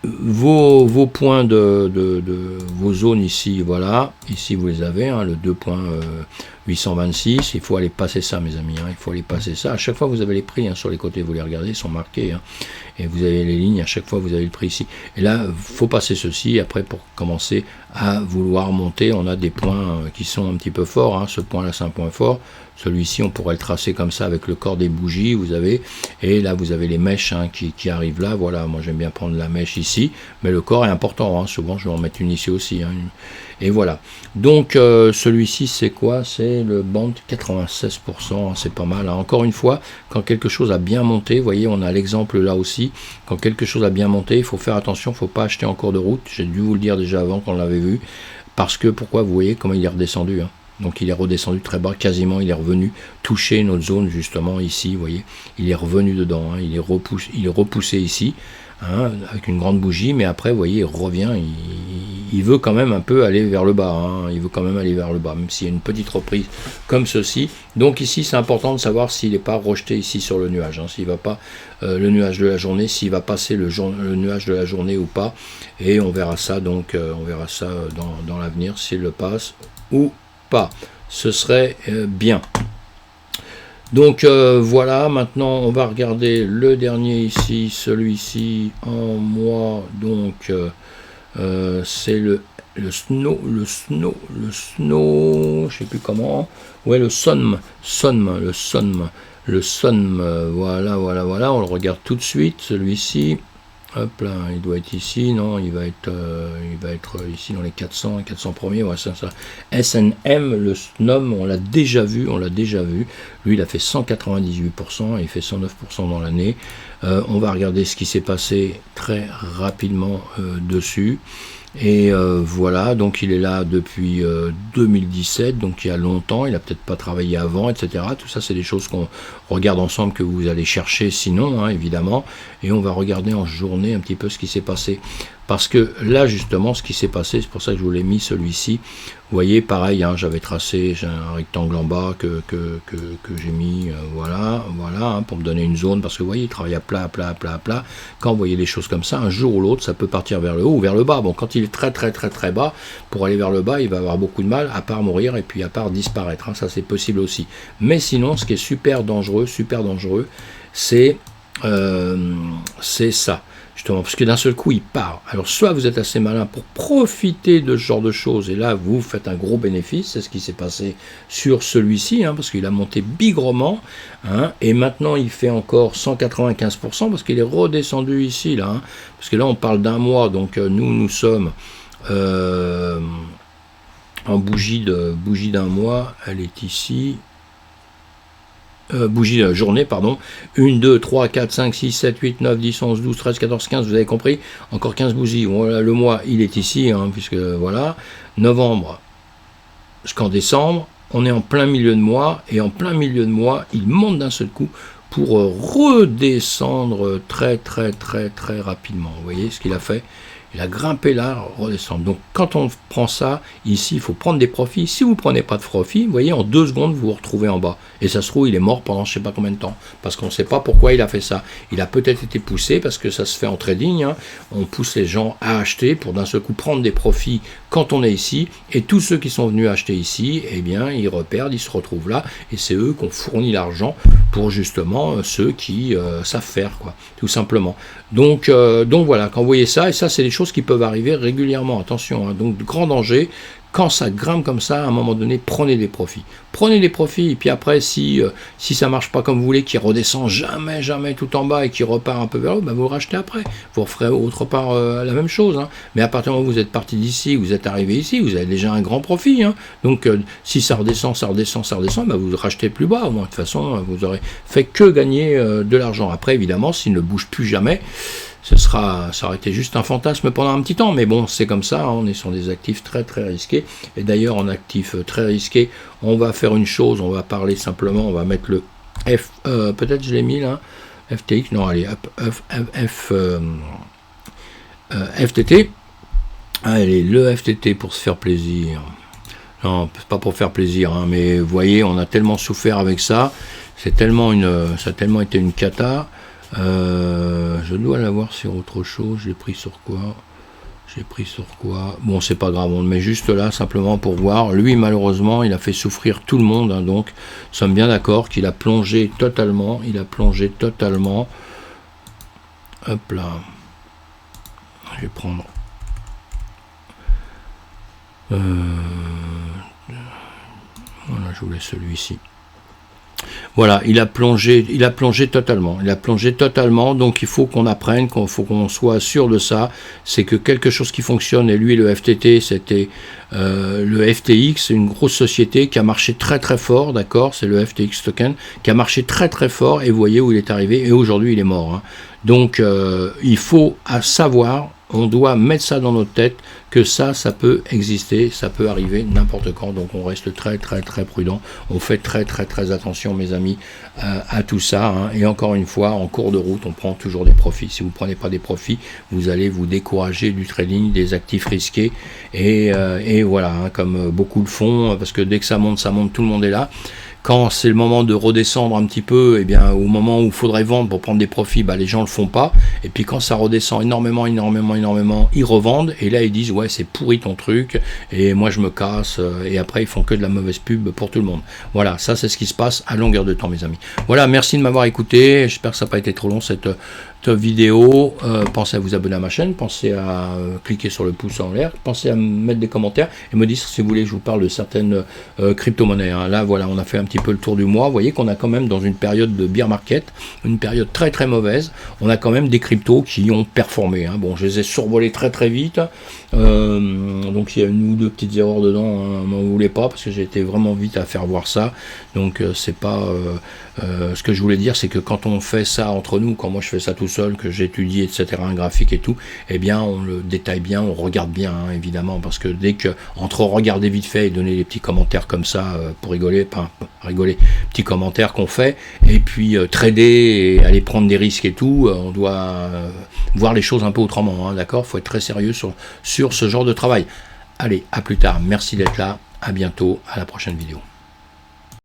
Vos points de vos zones ici, voilà, ici vous les avez, le 2.826, il faut aller passer ça mes amis, il faut aller passer ça. À chaque fois vous avez les prix sur les côtés, vous les regardez, ils sont marqués, et vous avez les lignes, à chaque fois vous avez le prix ici. Et là, il faut passer ceci, après pour commencer à vouloir monter, on a des points qui sont un petit peu forts, ce point là c'est un point fort. Celui-ci, on pourrait le tracer comme ça avec le corps des bougies, vous avez, et là vous avez les mèches qui arrivent là, voilà, moi j'aime bien prendre la mèche ici, mais le corps est important, souvent je vais en mettre une ici aussi, et voilà. Donc celui-ci c'est quoi? C'est le band 96%, c'est pas mal, Encore une fois, quand quelque chose a bien monté, vous voyez, on a l'exemple là aussi, quand quelque chose a bien monté, il faut faire attention, il ne faut pas acheter en cours de route, j'ai dû vous le dire déjà avant qu'on l'avait vu, parce que, pourquoi, vous voyez comment il est redescendu, Donc il est redescendu très bas, quasiment il est revenu toucher notre zone justement ici, vous voyez, il est revenu dedans, il est repoussé ici, avec une grande bougie, mais après vous voyez il revient, il veut quand même un peu aller vers le bas, il veut quand même aller vers le bas, même s'il y a une petite reprise comme ceci. Donc ici c'est important de savoir s'il n'est pas rejeté ici sur le nuage, s'il va pas le nuage de la journée, s'il va passer le nuage de la journée ou pas, et on verra ça donc on verra ça dans l'avenir s'il le passe ou pas, ce serait bien. Donc voilà, maintenant on va regarder le dernier ici, celui-ci en mois, donc c'est le snow, je sais plus comment, ouais, le sonm, voilà, on le regarde tout de suite, celui-ci. Hop là, il doit être ici, non, il va être ici dans les 400 premiers, ouais, ça. SNM, le SNOM, on l'a déjà vu, lui il a fait 198%, il fait 109% dans l'année. On va regarder ce qui s'est passé très rapidement dessus. Et voilà, donc il est là depuis 2017, donc il y a longtemps, il n'a peut-être pas travaillé avant, etc. Tout ça, c'est des choses qu'on regarde ensemble, que vous allez chercher sinon, évidemment. Et on va regarder en journée un petit peu ce qui s'est passé. Parce que là, justement, ce qui s'est passé, c'est pour ça que je vous l'ai mis, celui-ci. Vous voyez, pareil, j'avais tracé, j'ai un rectangle en bas que j'ai mis, voilà, pour me donner une zone, parce que vous voyez, il travaille à plat. Quand vous voyez des choses comme ça, un jour ou l'autre, ça peut partir vers le haut ou vers le bas. Bon, quand il est très bas, pour aller vers le bas, il va avoir beaucoup de mal, à part mourir et puis à part disparaître. Ça, c'est possible aussi. Mais sinon, ce qui est super dangereux, c'est c'est ça, justement, parce que d'un seul coup, il part. Alors, soit vous êtes assez malin pour profiter de ce genre de choses, et là, vous faites un gros bénéfice, c'est ce qui s'est passé sur celui-ci, hein, parce qu'il a monté bigrement, hein, et maintenant, il fait encore 195%, parce qu'il est redescendu ici, là, hein, parce que là, on parle d'un mois, donc nous sommes en bougie d'un mois, elle est ici... bougie journée, pardon, 1, 2, 3, 4, 5, 6, 7, 8, 9, 10, 11, 12, 13, 14, 15, vous avez compris, encore 15 bougies, voilà, le mois, il est ici, hein, puisque, voilà, novembre, jusqu'en décembre, on est en plein milieu de mois, et en plein milieu de mois, il monte d'un seul coup, pour redescendre très, très, très, très rapidement, vous voyez ce qu'il a fait? Il a grimpé là, redescendre. Donc quand on prend ça, ici, il faut prendre des profits. Si vous ne prenez pas de profit, vous voyez, en 2 secondes, vous vous retrouvez en bas. Et ça se trouve, il est mort pendant je ne sais pas combien de temps. Parce qu'on ne sait pas pourquoi il a fait ça. Il a peut-être été poussé, parce que ça se fait en trading, hein. On pousse les gens à acheter pour d'un seul coup prendre des profits quand on est ici. Et tous ceux qui sont venus acheter ici, eh bien, ils reperdent, ils se retrouvent là. Et c'est eux qui ont fourni l'argent pour justement ceux qui savent faire, quoi, tout simplement. Donc voilà, quand vous voyez ça, et ça c'est des choses qui peuvent arriver régulièrement, attention, hein, donc de grand danger, quand ça grimpe comme ça, à un moment donné, prenez des profits. Prenez des profits, et puis après, si ça marche pas comme vous voulez, qu'il redescend jamais tout en bas et qu'il repart un peu vers le haut, ben vous le rachetez après. Vous referez autre part la même chose. Hein. Mais à partir du moment où vous êtes parti d'ici, vous êtes arrivé ici, vous avez déjà un grand profit. Hein. Donc si ça redescend, ben vous rachetez plus bas. Au moins, de toute façon, vous aurez fait que gagner de l'argent. Après, évidemment, s'il ne bouge plus jamais, ça aurait été juste un fantasme pendant un petit temps, mais bon, c'est comme ça, hein, on est sur des actifs très très risqués, et d'ailleurs en actifs très risqués, on va faire une chose, on va parler simplement, on va mettre le F, peut-être je l'ai mis là, FTX, non allez, FTT, allez, le FTT pour se faire plaisir, non, pas pour faire plaisir, hein, mais vous voyez, on a tellement souffert avec ça, ça a tellement été une cata. Je dois l'avoir sur autre chose. J'ai pris sur quoi? Bon, c'est pas grave, on le met juste là simplement pour voir. Lui, malheureusement, il a fait souffrir tout le monde, hein, donc nous sommes bien d'accord qu'il a plongé totalement. Hop là. Je vais prendre. Voilà, je voulais celui-ci. Voilà, il a plongé totalement, donc il faut qu'on apprenne, il faut qu'on soit sûr de ça, c'est que quelque chose qui fonctionne, et lui le FTT, c'était le FTX, une grosse société qui a marché très très fort, d'accord, c'est le FTX token, qui a marché très très fort, et vous voyez où il est arrivé, et aujourd'hui il est mort, hein. Donc il faut savoir, on doit mettre ça dans notre tête, que ça peut exister, ça peut arriver n'importe quand, donc on reste très très très prudent, on fait très très très attention mes amis à tout ça, hein. Et encore une fois, en cours de route, on prend toujours des profits. Si vous ne prenez pas des profits, vous allez vous décourager du trading, des actifs risqués, et voilà, hein, comme beaucoup le font, parce que dès que ça monte, tout le monde est là. Quand c'est le moment de redescendre un petit peu, et bien au moment où il faudrait vendre pour prendre des profits, bah, les gens le font pas. Et puis quand ça redescend énormément, ils revendent. Et là ils disent ouais c'est pourri ton truc, et moi je me casse. Et après ils font que de la mauvaise pub pour tout le monde. Voilà, ça c'est ce qui se passe à longueur de temps mes amis. Voilà, merci de m'avoir écouté. J'espère que ça n'a pas été trop long cette vidéo. Pensez à vous abonner à ma chaîne, pensez à cliquer sur le pouce en l'air, pensez à mettre des commentaires et me dire si vous voulez que je vous parle de certaines crypto-monnaies, hein. Là voilà, on a fait un petit peu le tour du mois. Vous voyez qu'on a quand même dans une période de bear market, une période très très mauvaise, on a quand même des cryptos qui ont performé, hein. Bon, je les ai survolés très très vite, donc il y a une ou deux petites erreurs dedans, hein, m'en voulez pas parce que j'ai été vraiment vite à faire voir ça, donc c'est pas ce que je voulais dire, c'est que quand on fait ça entre nous, quand moi je fais ça tout seul, que j'étudie, etc., un graphique et tout, eh bien on le détaille bien, on regarde bien, hein, évidemment, parce que dès que, entre regarder vite fait et donner des petits commentaires comme ça, pour rigoler, petits commentaires qu'on fait, et puis trader et aller prendre des risques et tout, on doit voir les choses un peu autrement, hein, d'accord, faut être très sérieux sur ce genre de travail. Allez, à plus tard, merci d'être là, à bientôt, à la prochaine vidéo.